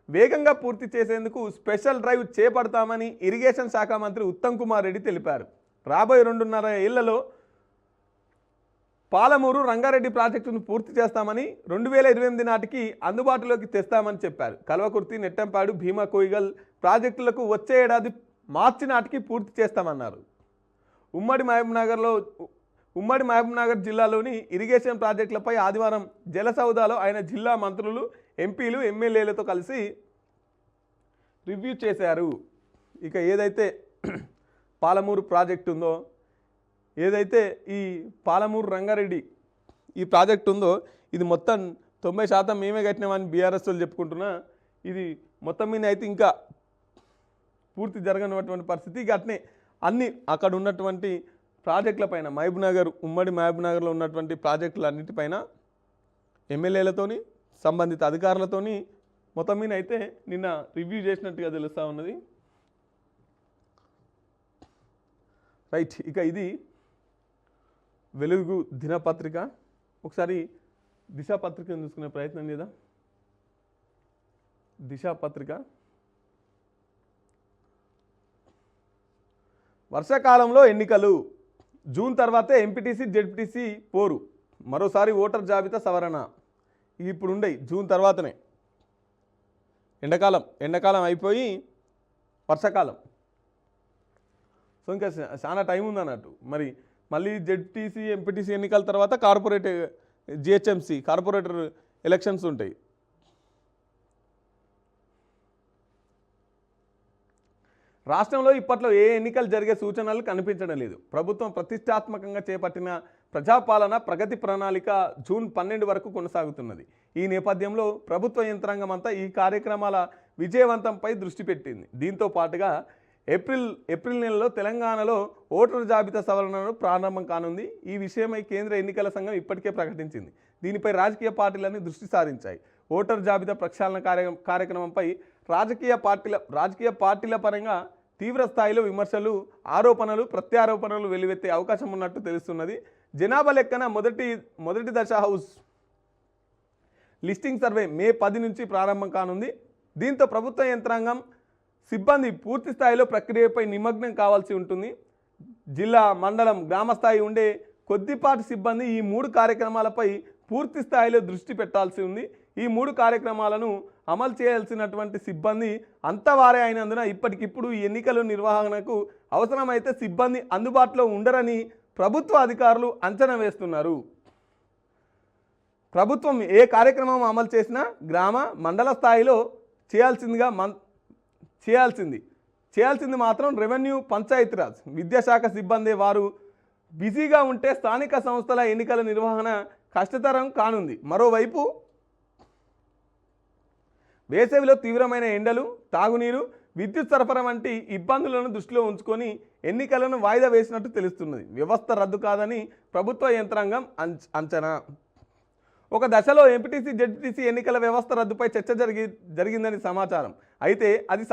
వేగంగా పూర్తి చేసేందుకు స్పెషల్ డ్రైవ్ చేపడతామని ఇరిగేషన్ శాఖ మంత్రి ఉత్తమ్ కుమార్ రెడ్డి తెలిపారు. రాబోయే 2.5 ఏళ్లలో పాలమూరు రంగారెడ్డి ప్రాజెక్టును పూర్తి చేస్తామని, 2028 నాటికి అందుబాటులోకి తెస్తామని చెప్పారు. కల్వకుర్తి నెట్టెంపాడు భీమా కోయిగల్ ప్రాజెక్టులకు వచ్చే ఏడాది మార్చి నాటికి పూర్తి చేస్తామన్నారు. ఉమ్మడి మహబూబ్నగర్ జిల్లాలోని ఇరిగేషన్ ప్రాజెక్టులపై ఆదివారం జలసౌదాలో ఆయన జిల్లా మంత్రులు, ఎంపీలు, ఎమ్మెల్యేలతో కలిసి రివ్యూ చేశారు. ఇక ఏదైతే పాలమూరు ప్రాజెక్టు ఉందో, ఏదైతే ఈ పాలమూరు రంగారెడ్డి ఈ ప్రాజెక్ట్ ఉందో ఇది మొత్తం 90% మేమే కట్టినామని బీఆర్ఎస్ వాళ్ళు చెప్పుకుంటున్నా, ఇది మొత్తం మీద అయితే ఇంకా పూర్తి జరగనటువంటి పరిస్థితి. ఇక అట్నే అన్ని అక్కడ ఉన్నటువంటి ప్రాజెక్టులపైన మహబూబ్నగర్ ఉమ్మడి మహబూబ్నగర్లో ఉన్నటువంటి ప్రాజెక్టులన్నిటిపైన ఎమ్మెల్యేలతోని సంబంధిత అధికారులతోని మొత్తం మీద అయితే నిన్న రివ్యూ చేసినట్టుగా తెలుస్తూ ఉన్నది. రైట్, ఇక ఇది వెలుగు దినపత్రిక. ఒకసారి దిశ పత్రికను చూసుకునే ప్రయత్నం చేద్దాం. దిశ పత్రిక వర్షాకాలంలో ఎన్నికలు, జూన్ తర్వాతే ఎంపీటీసీ జెడ్పీటీసీ పోరు, మరోసారి ఓటర్ జాబితా సవరణ. ఇప్పుడు ఉండయి జూన్ తర్వాతనే, ఎండాకాలం అయిపోయి వర్షాకాలం. సో ఇంకా చాలా టైం ఉందన్నట్టు. మరి మళ్ళీ జెడ్పీటీసీ ఎంపీటీసీ ఎన్నికల తర్వాత కార్పొరేట్ జిహెచ్ఎంసీ కార్పొరేటర్ ఎలక్షన్స్ ఉంటాయి. రాష్ట్రంలో ఇప్పట్లో ఏ ఎన్నికలు జరిగే సూచనలు కనిపించడం లేదు. ప్రభుత్వం ప్రతిష్టాత్మకంగా చేపట్టిన ప్రజాపాలన ప్రగతి ప్రణాళిక జూన్ 12 వరకు కొనసాగుతున్నది. ఈ నేపథ్యంలో ప్రభుత్వ యంత్రాంగం అంతా ఈ కార్యక్రమాల విజయవంతంపై దృష్టి పెట్టింది. దీంతో పాటుగా ఏప్రిల్ నెలలో తెలంగాణలో ఓటర్ జాబితా సవరణను ప్రారంభం కానుంది. ఈ విషయమై కేంద్ర ఎన్నికల సంఘం ఇప్పటికే ప్రకటించింది. దీనిపై రాజకీయ పార్టీలన్నీ దృష్టి సారించాయి. ఓటర్ జాబితా ప్రక్షాళన కార్యక్రమంపై రాజకీయ పార్టీల పరంగా తీవ్ర స్థాయిలో విమర్శలు, ఆరోపణలు, ప్రత్యారోపణలు వెలువెత్తే అవకాశం ఉన్నట్టు తెలుస్తున్నది. జనాభా లెక్కన మొదటి దశ హౌస్ లిస్టింగ్ సర్వే మే 10 నుంచి ప్రారంభం కానుంది. దీంతో ప్రభుత్వ యంత్రాంగం సిబ్బంది పూర్తి స్థాయిలో ప్రక్రియపై నిమగ్నం కావాల్సి ఉంటుంది. జిల్లా, మండలం, గ్రామ స్థాయి ఉండే కొద్దిపాటి సిబ్బంది ఈ 3 కార్యక్రమాలపై పూర్తి స్థాయిలో దృష్టి పెట్టాల్సి ఉంది. ఈ 3 కార్యక్రమాలను అమలు చేయాల్సినటువంటి సిబ్బంది అంతా వారే అయినందున ఇప్పటికిప్పుడు ఈ ఎన్నికల నిర్వహణకు అవసరమైతే సిబ్బంది అందుబాటులో ఉండరని ప్రభుత్వ అధికారులు అంచనా వేస్తున్నారు. ప్రభుత్వం ఏ కార్యక్రమం అమలు చేసినా గ్రామ, మండల స్థాయిలో చేయాల్సింది మాత్రం రెవెన్యూ, పంచాయతీరాజ్, విద్యాశాఖ సిబ్బంది. వారు బిజీగా ఉంటే స్థానిక సంస్థల ఎన్నికల నిర్వహణ కష్టతరం కానుంది. మరోవైపు వేసవిలో తీవ్రమైన ఎండలు, తాగునీరు, విద్యుత్ సరఫరా వంటి ఇబ్బందులను దృష్టిలో ఉంచుకొని ఎన్నికలను వాయిదా వేసినట్టు తెలుస్తున్నది. వ్యవస్థ రద్దు కాదని ప్రభుత్వ యంత్రాంగం అంచనా. ఒక దశలో ఎంపీటీసీ జెడ్పీటీసీ ఎన్నికల వ్యవస్థ రద్దుపై చర్చ జరిగిందని సమాచారం. అయితే అది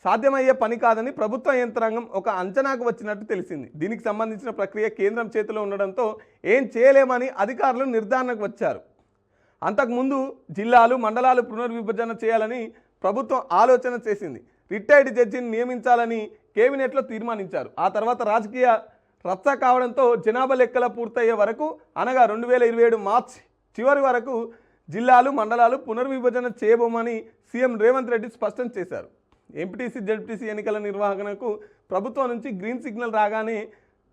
సాధ్యమయ్యే పని కాదని ప్రభుత్వ యంత్రాంగం ఒక అంచనాకు వచ్చినట్టు తెలిసింది. దీనికి సంబంధించిన ప్రక్రియ కేంద్రం చేతిలో ఉండడంతో ఏం చేయలేమని అధికారులు నిర్ధారణకు వచ్చారు. అంతకుముందు జిల్లాలు, మండలాలు పునర్విభజన చేయాలని ప్రభుత్వం ఆలోచన చేసింది. రిటైర్డ్ జడ్జిని నియమించాలని కేబినెట్లో తీర్మానించారు. ఆ తర్వాత రాజకీయ రచ్చ కావడంతో జనాభా లెక్కల పూర్తయ్యే వరకు, అనగా 2027 మార్చి చివరి వరకు జిల్లాలు, మండలాలు పునర్విభజన చేయబోమని సీఎం రేవంత్ రెడ్డి స్పష్టం చేశారు. ఎంపీటీసీ జెడ్పీటీసీ ఎన్నికల నిర్వహణకు ప్రభుత్వం నుంచి గ్రీన్ సిగ్నల్ రాగానే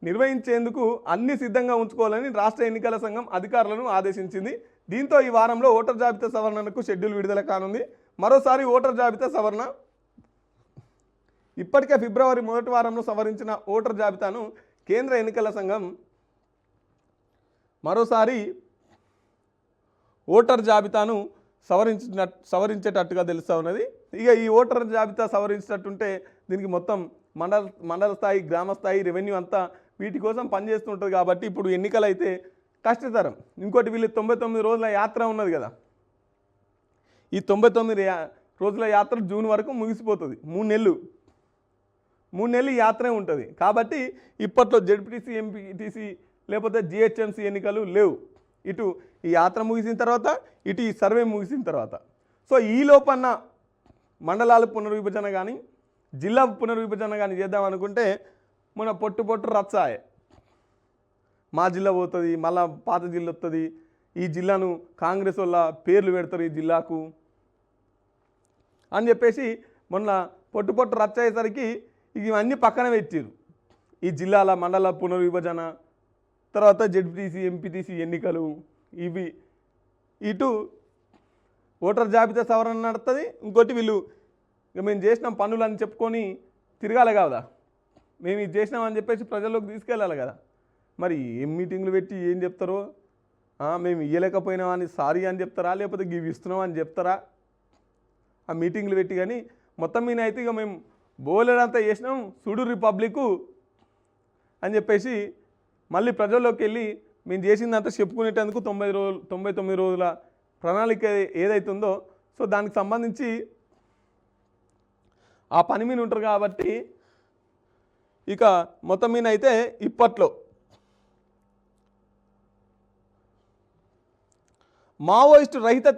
నిర్వహించేందుకు అన్ని సిద్ధంగా ఉంచుకోవాలని రాష్ట్ర ఎన్నికల సంఘం అధికారులను ఆదేశించింది. దీంతో ఈ వారంలో ఓటర్ జాబితా సవరణకు షెడ్యూల్ విడుదల కానుంది. మరోసారి ఓటర్ జాబితా సవరణ. ఇప్పటికే ఫిబ్రవరి మొదటి వారంలో సవరించిన ఓటర్ జాబితాను కేంద్ర ఎన్నికల సంఘం మరోసారి ఓటర్ జాబితాను సవరించేటట్టుగా తెలుస్తూ ఉన్నది. ఇక ఈ ఓటర్ జాబితా సవరించేటట్టుంటే దీనికి మొత్తం మండల స్థాయి, గ్రామ స్థాయి, రెవెన్యూ అంతా వీటి కోసం పనిచేస్తుంటుంది. కాబట్టి ఇప్పుడు ఎన్నికలు అయితే కష్టతరం. ఇంకోటి వీళ్ళు 99 రోజుల యాత్ర ఉన్నది కదా, ఈ 99 రోజుల యాత్ర జూన్ వరకు ముగిసిపోతుంది. 3 నెలలు యాత్రే ఉంటుంది. కాబట్టి ఇప్పట్లో జెడ్పీటీసీ, ఎంపీటీసీ లేకపోతే జిహెచ్ఎంసీ ఎన్నికలు లేవు. ఇటు ఈ యాత్ర ముగిసిన తర్వాత, ఇటు ఈ సర్వే ముగిసిన తర్వాత. సో ఈ లోపన్న మండలాల పునర్విభజన కానీ, జిల్లా పునర్విభజన కానీ చేద్దాం అనుకుంటే మన పొట్టు రచ్చాయే. మా జిల్లా పోతుంది, మళ్ళా పాత జిల్లా వస్తుంది. ఈ జిల్లాను కాంగ్రెస్ వాళ్ళ పేర్లు పెడతారు ఈ జిల్లాకు అని చెప్పేసి మొన్న పొట్టు రచ్చయ్యేసరికి ఇవన్నీ పక్కన పెట్టారు. ఈ జిల్లాల, మండల పునర్విభజన తర్వాత జెడ్పీటీసీ, ఎంపీటీసీ ఎన్నికలు, ఇవి ఇటు ఓటర్ జాబితా సవరణ నడుస్తుంది. ఇంకోటి వీళ్ళు ఇక మేము చేసినాం పనులు అని చెప్పుకొని తిరగాలి కదా, మేము ఇది చేసినామని చెప్పేసి ప్రజల్లోకి తీసుకెళ్ళాలి కదా. మరి ఏం మీటింగ్లు పెట్టి ఏం చెప్తారో మేము ఇయ్యలేకపోయినామని సారీ అని చెప్తారా, లేకపోతే ఇవి ఇస్తున్నామని చెప్తారా ఆ మీటింగ్లు పెట్టి? కానీ మొత్తం మీద అయితే ఇక మేము బోలెడంతా చేసినాం సుడు రిపబ్లిక్ అని చెప్పేసి మళ్ళీ ప్రజల్లోకి వెళ్ళి మేము చేసిందంతా చెప్పుకునేటందుకు 99 రోజుల ప్రణాళిక ఏదైతుందో సో దానికి సంబంధించి ఆ పని మీద ఉంటారు కాబట్టి ఇక మొత్తం మీద అయితే ఇప్పట్లో మావోయిస్టు రహిత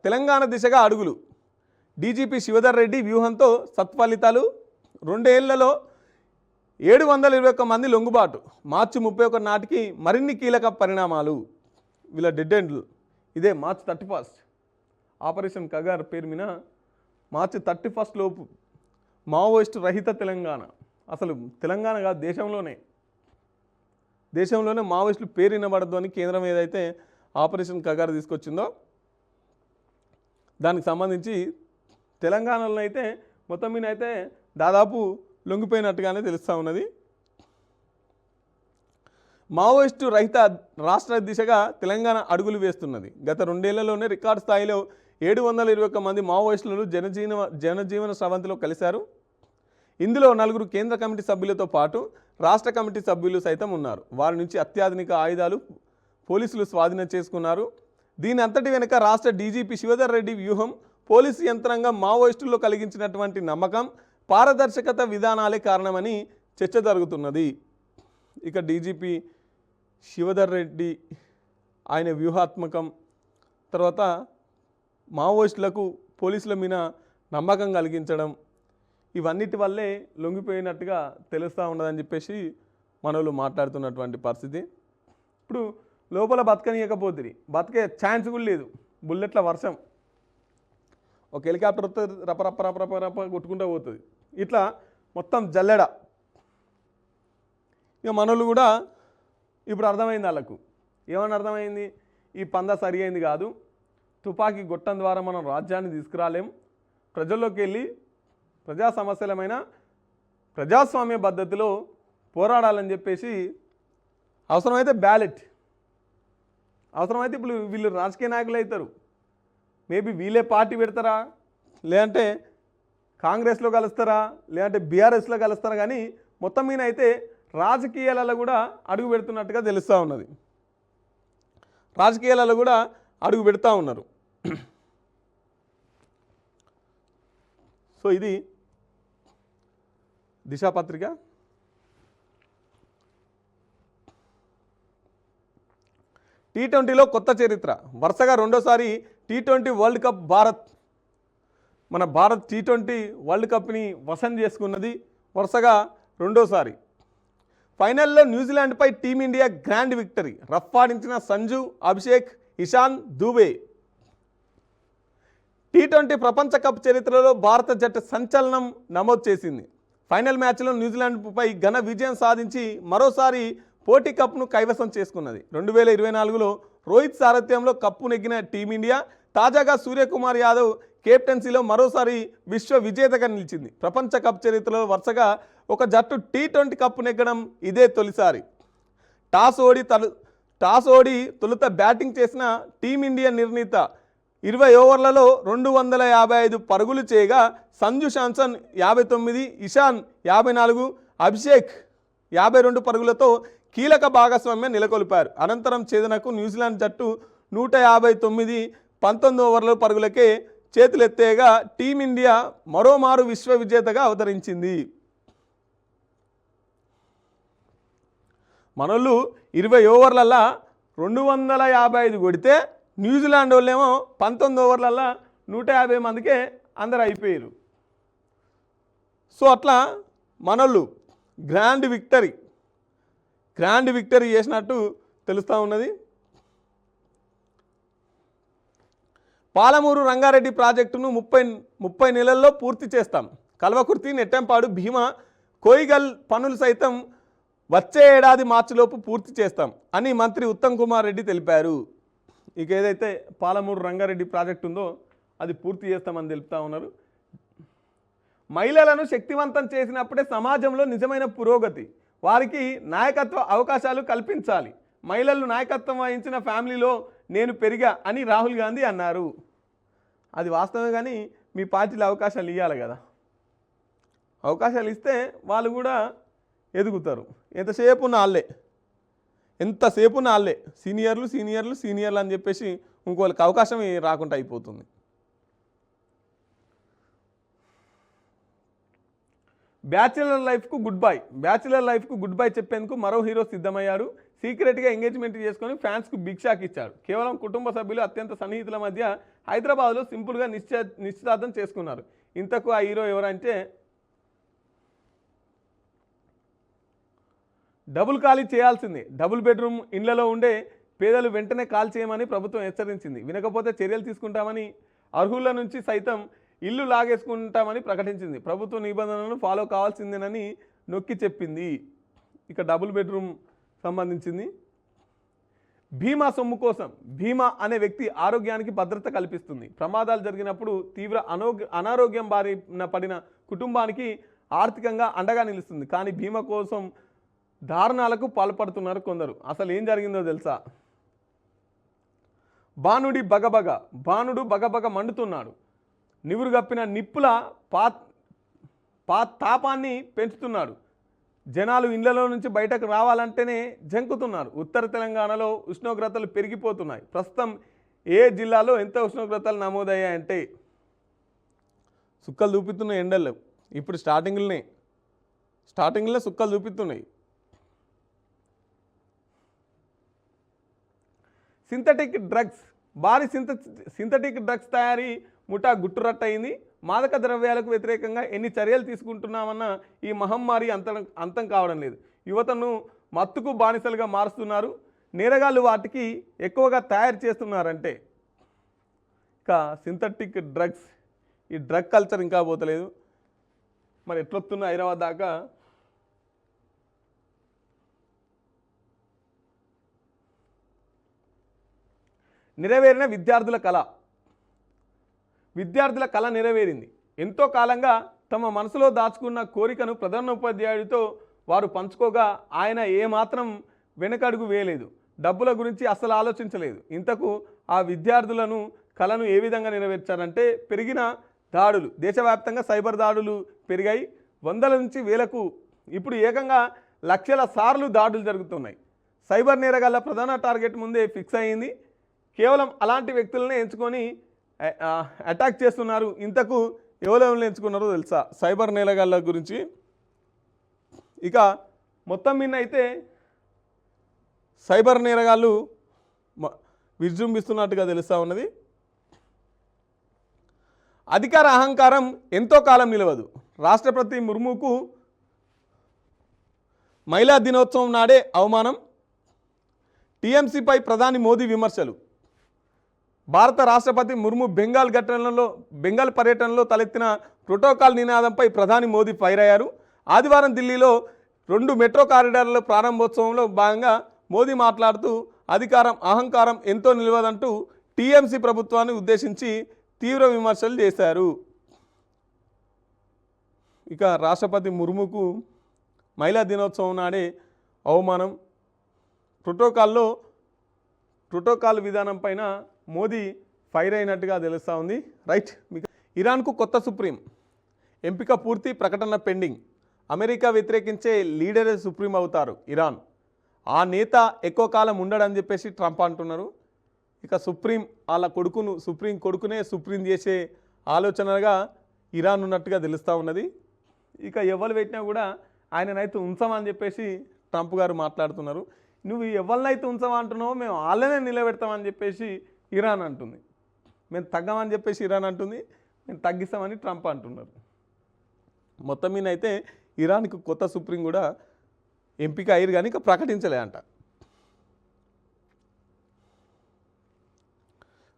తెలంగాణ దిశగా అడుగులు. డీజీపీ శివధర్ రెడ్డి వ్యూహంతో సత్ఫలితాలు. 2 ఏళ్లలో 721 మంది లొంగుబాటు. మార్చి 31 నాటికి మరిన్ని కీలక పరిణామాలు. వీళ్ళ డెడ్ ఎండ్లు ఇదే మార్చి 31 ఆపరేషన్ కగార్ పేరు మీద మార్చి 31 లోపు మావోయిస్టు రహిత తెలంగాణ. అసలు తెలంగాణ కాదు దేశంలోనే మావోయిస్టులు పేరు వినబడద్దు అని కేంద్రం ఏదైతే ఆపరేషన్ కగార్ తీసుకొచ్చిందో దానికి సంబంధించి తెలంగాణలో అయితే మొత్తం మీద అయితే దాదాపు లొంగిపోయినట్టుగానే తెలుస్తూ ఉన్నది. మావోయిస్టు రహిత రాష్ట్ర దిశగా తెలంగాణ అడుగులు వేస్తున్నది. గత 2 ఏళ్లలోనే రికార్డు స్థాయిలో 721 మంది మావోయిస్టులు జనజీవన స్రవంతిలో కలిశారు. ఇందులో 4 కేంద్ర కమిటీ సభ్యులతో పాటు రాష్ట్ర కమిటీ సభ్యులు సైతం ఉన్నారు. వారి నుంచి అత్యాధునిక ఆయుధాలు పోలీసులు స్వాధీనం చేసుకున్నారు. దీని అంతటి వెనుక రాష్ట్ర డీజీపీ శివధర్ రెడ్డి వ్యూహం, పోలీసు యంత్రాంగం మావోయిస్టుల్లో కలిగించినటువంటి నమ్మకం, పారదర్శకత విధానాలే కారణమని చర్చ జరుగుతున్నది. ఇక డీజీపీ శివధర్ రెడ్డి ఆయన వ్యూహాత్మకం, తర్వాత మావోయిస్టులకు పోలీసుల మీద నమ్మకం కలిగించడం, ఇవన్నిటి వల్లే లొంగిపోయినట్టుగా తెలుస్తూ ఉన్నదని చెప్పేసి మనోళ్ళు మాట్లాడుతున్నటువంటి పరిస్థితి. ఇప్పుడు లోపల బతకనీయకపోతుంది, బతికే ఛాన్స్ కూడా లేదు. బుల్లెట్ల వర్షం, ఒక హెలికాప్టర్ వస్తే రప కొట్టుకుంటూ పోతుంది. ఇట్లా మొత్తం జల్లెడ. ఇక మనోళ్ళు కూడా ఇప్పుడు అర్థమైంది వాళ్ళకు. ఏమని అర్థమైంది? ఈ పంద సరి అయింది కాదు, తుపాకీ గొట్టం ద్వారా మనం రాజ్యాన్ని తీసుకురాలేం, ప్రజల్లోకి వెళ్ళి ప్రజా సమస్యలమైన ప్రజాస్వామ్య పద్ధతిలో పోరాడాలని చెప్పేసి అవసరమైతే బ్యాలెట్, అవసరమైతే ఇప్పుడు వీళ్ళు రాజకీయ నాయకులు అవుతారు, మేబీ వీళ్ళే పార్టీ పెడతారా, లేదంటే కాంగ్రెస్లో కలుస్తారా, లేదంటే బీఆర్ఎస్లో కలుస్తారా, కానీ మొత్తం మీద అయితే రాజకీయాలలో కూడా అడుగు పెడుతున్నట్టుగా తెలుస్తూ ఉన్నది. రాజకీయాలలో కూడా అడుగు పెడతా ఉన్నారు. సో ఇది దిశాపత్రిక. T20లో కొత్త చరిత్ర. వరుసగా రెండోసారి T20 వరల్డ్ కప్ మన భారత్ T20 వరల్డ్ కప్ని వశం చేసుకున్నది. వరుసగా రెండోసారి ఫైనల్లో న్యూజిలాండ్పై టీమిండియా గ్రాండ్ విక్టరీ. రఫ్ఫాడించిన సంజు, అభిషేక్, ఇషాన్, దూబే. T20 ప్రపంచ కప్ చరిత్రలో భారత జట్టు సంచలనం నమోదు చేసింది. ఫైనల్ మ్యాచ్లో న్యూజిలాండ్పై ఘన విజయం సాధించి మరోసారి పోటీ కప్ను కైవసం చేసుకున్నది. 2024లో రోహిత్ సారథ్యంలో కప్పు నెగ్గిన టీమిండియా తాజాగా సూర్యకుమార్ యాదవ్ కెప్టెన్సీలో మరోసారి విశ్వ విజేతగా నిలిచింది. ప్రపంచ కప్ చరిత్రలో వరుసగా ఒక జట్టు T20 కప్పు నెగ్గడం ఇదే తొలిసారి. టాస్ ఓడి తొలుత బ్యాటింగ్ చేసిన టీమిండియా నిర్ణీత 20 ఓవర్లలో 255 పరుగులు చేయగా సంజు శాంసన్ 59, ఇషాన్ 54, అభిషేక్ 52 పరుగులతో కీలక భాగస్వామ్యం నెలకొల్పారు. అనంతరం ఛేదనకు న్యూజిలాండ్ జట్టు 159, 19 ఓవర్ల పరుగులకే చేతులెత్తేగా టీమిండియా మరోమారు విశ్వ విజేతగా అవతరించింది. మనోళ్ళు 20 ఓవర్లల్లా 255 కొడితే న్యూజిలాండ్ వాళ్ళేమో 19 ఓవర్లల్లా 150 మందికే అందరు అయిపోయారు. సో అట్లా మనోళ్ళు గ్రాండ్ విక్టరీ చేసినట్టు తెలుస్తూ ఉన్నది. పాలమూరు రంగారెడ్డి ప్రాజెక్టును 30 నెలల్లో పూర్తి చేస్తాం. కల్వకుర్తి, నెట్టెంపాడు, భీమా, కోయిగల్ పనులు సైతం వచ్చే ఏడాది మార్చిలోపు పూర్తి చేస్తాం అని మంత్రి ఉత్తమ్ కుమార్ రెడ్డి తెలిపారు. ఇక ఏదైతే పాలమూరు రంగారెడ్డి ప్రాజెక్టు ఉందో అది పూర్తి చేస్తామని తెలుపుతా ఉన్నారు. మహిళలను శక్తివంతం చేసినప్పుడే సమాజంలో నిజమైన పురోగతి, వారికి నాయకత్వ అవకాశాలు కల్పించాలి. మహిళలు నాయకత్వం వహించిన ఫ్యామిలీలో నేను పెరిగా అని రాహుల్ గాంధీ అన్నారు. అది వాస్తవమే, కానీ మీ పార్టీలో అవకాశాలు ఇవ్వాలి కదా. అవకాశాలు ఇస్తే వాళ్ళు కూడా ఎదుగుతారు. ఎంతసేపు ఉన్న వాళ్ళే సీనియర్లు అని చెప్పేసి ఇంకోళ్ళకి అవకాశం రాకుండా అయిపోతుంది. బ్యాచిలర్ లైఫ్కు గుడ్ బై చెప్పేందుకు మరో హీరో సిద్ధమయ్యాడు. సీక్రెట్గా ఎంగేజ్మెంట్ చేసుకొని ఫ్యాన్స్కు బిగ్ షాక్ ఇచ్చాడు. కేవలం కుటుంబ సభ్యులు, అత్యంత సన్నిహితుల మధ్య హైదరాబాద్లో సింపుల్గా నిశ్చితార్థం చేసుకున్నారు. ఇంతకు ఆ హీరో ఎవరంటే డబుల్ ఖాళీ చేయాల్సిందే. డబుల్ బెడ్రూమ్ ఇండ్లలో ఉండే పేదలు వెంటనే కాల్ చేయమని ప్రభుత్వం హెచ్చరించింది. వినకపోతే చర్యలు తీసుకుంటామని, అర్హుల నుంచి సైతం ఇల్లు లాగేసుకుంటామని ప్రకటించింది. ప్రభుత్వ నిబంధనలను ఫాలో కావాల్సిందేనని నొక్కి చెప్పింది. ఇక డబుల్ బెడ్రూమ్ సంబంధించింది. బీమా సొమ్ము కోసం బీమా అనే వ్యక్తి ఆరోగ్యానికి భద్రత కల్పిస్తుంది. ప్రమాదాలు జరిగినప్పుడు తీవ్ర అనారోగ్యం బారిన పడిన కుటుంబానికి ఆర్థికంగా అండగా నిలుస్తుంది. కానీ బీమా కోసం దారుణాలకు పాల్పడుతున్నారు కొందరు. అసలు ఏం జరిగిందో తెలుసా? బాణుడు బగబగ మండుతున్నాడు. నివురుగప్పిన నిప్పుల తాపాన్ని పెంచుతున్నాడు. జనాలు ఇళ్లలో నుంచి బయటకు రావాలంటేనే జంకుతున్నారు. ఉత్తర తెలంగాణలో ఉష్ణోగ్రతలు పెరిగిపోతున్నాయి. ప్రస్తుతం ఏ జిల్లాలో ఎంత ఉష్ణోగ్రతలు నమోదయ్యాయంటే సుక్కలు చూపిస్తున్నాయి ఎండలు. ఇప్పుడు స్టార్టింగ్లోనే సుక్కలు చూపిస్తున్నాయి. సింథటిక్ డ్రగ్స్ తయారీ ముఠా గుట్టురట్టయింది. మాదక ద్రవ్యాలకు వ్యతిరేకంగా ఎన్ని చర్యలు తీసుకుంటున్నామన్న ఈ మహమ్మారి అంతం కావడం లేదు. యువతను మత్తుకు బానిసలుగా మారుస్తున్నారు. నేరగాళ్ళు వాటికి ఎక్కువగా తయారు చేస్తున్నారంటే ఇక సింథటిక్ డ్రగ్స్, ఈ డ్రగ్ కల్చర్ ఇంకా పోతలేదు. మరి ఎట్లొస్తున్నా హైదరాబాద్ దాకా. నెరవేరిన విద్యార్థుల కళ నెరవేరింది. ఎంతో కాలంగా తమ మనసులో దాచుకున్న కోరికను ప్రధానోపాధ్యాయుడితో వారు పంచుకోగా ఆయన ఏమాత్రం వెనకడుగు వేయలేదు. డబ్బుల గురించి అస్సలు ఆలోచించలేదు. ఇంతకు ఆ విద్యార్థులను కళను ఏ విధంగా నెరవేర్చారంటే పెరిగిన దాడులు. దేశవ్యాప్తంగా సైబర్ దాడులు పెరిగాయి. వందల నుంచి వేలకు, ఇప్పుడు ఏకంగా లక్షల సార్లు దాడులు జరుగుతున్నాయి. సైబర్ నేరగాళ్ల ప్రధాన టార్గెట్ ముందే ఫిక్స్ అయ్యింది. కేవలం అలాంటి వ్యక్తులనే ఎంచుకొని అటాక్ చేస్తున్నారు. ఇంతకు ఎవరెవరిని ఎంచుకున్నారో తెలుసా? సైబర్ నేరగాళ్ళ గురించి. ఇక మొత్తం మీద అయితే సైబర్ నేరగాళ్ళు విజృంభిస్తున్నట్టుగా తెలుస్తూ ఉన్నది. అధికార అహంకారం ఎంతో కాలం నిలవదు. రాష్ట్రపతి ముర్ముకు మహిళా దినోత్సవం నాడే అవమానం. టీఎంసీపై ప్రధాని మోదీ విమర్శలు. భారత రాష్ట్రపతి ముర్ము బెంగాల్ పర్యటనలో తలెత్తిన ప్రోటోకాల్ నినాదంపై ప్రధాని మోదీ ఫైర్ అయ్యారు. ఆదివారం ఢిల్లీలో 2 మెట్రో కారిడార్ల ప్రారంభోత్సవంలో భాగంగా మోదీ మాట్లాడుతూ అహంకారం ఎంతో నిలవదంటూ టీఎంసీ ప్రభుత్వాన్ని ఉద్దేశించి తీవ్ర విమర్శలు చేశారు. ఇక రాష్ట్రపతి ముర్ముకు మహిళా దినోత్సవం నాడే అవమానం. ప్రోటోకాల్ విధానం పైన మోదీ ఫైర్ అయినట్టుగా తెలుస్తూ ఉంది. రైట్. ఇరాన్కు కొత్త సుప్రీం ఎంపిక పూర్తి, ప్రకటన పెండింగ్. అమెరికా వ్యతిరేకించే లీడరే సుప్రీం అవుతారు ఇరాన్. ఆ నేత ఎక్కువ కాలం ఉండడని చెప్పేసి ట్రంప్ అంటున్నారు. ఇక సుప్రీం కొడుకునే సుప్రీం చేసే ఆలోచనగా ఇరాన్ ఉన్నట్టుగా తెలుస్తూ ఉన్నది. ఇక ఎవరు పెట్టినా కూడా ఆయననైతే ఉంచమని చెప్పేసి ట్రంప్ గారు మాట్లాడుతున్నారు. నువ్వు ఎవరినైతే ఉంచమంటున్నావో మేము వాళ్ళనే నిలబెడతామని చెప్పేసి ఇరాన్ అంటుంది. మేము తగ్గమని చెప్పేసి ఇరాన్ అంటుంది. మేము తగ్గిస్తామని ట్రంప్ అంటున్నారు. మొత్తం మీద అయితే ఇరాన్కు కొత్త సుప్రీం కూడా ఎంపిక అయ్యారు, కానీ ఇక ప్రకటించలే అంట.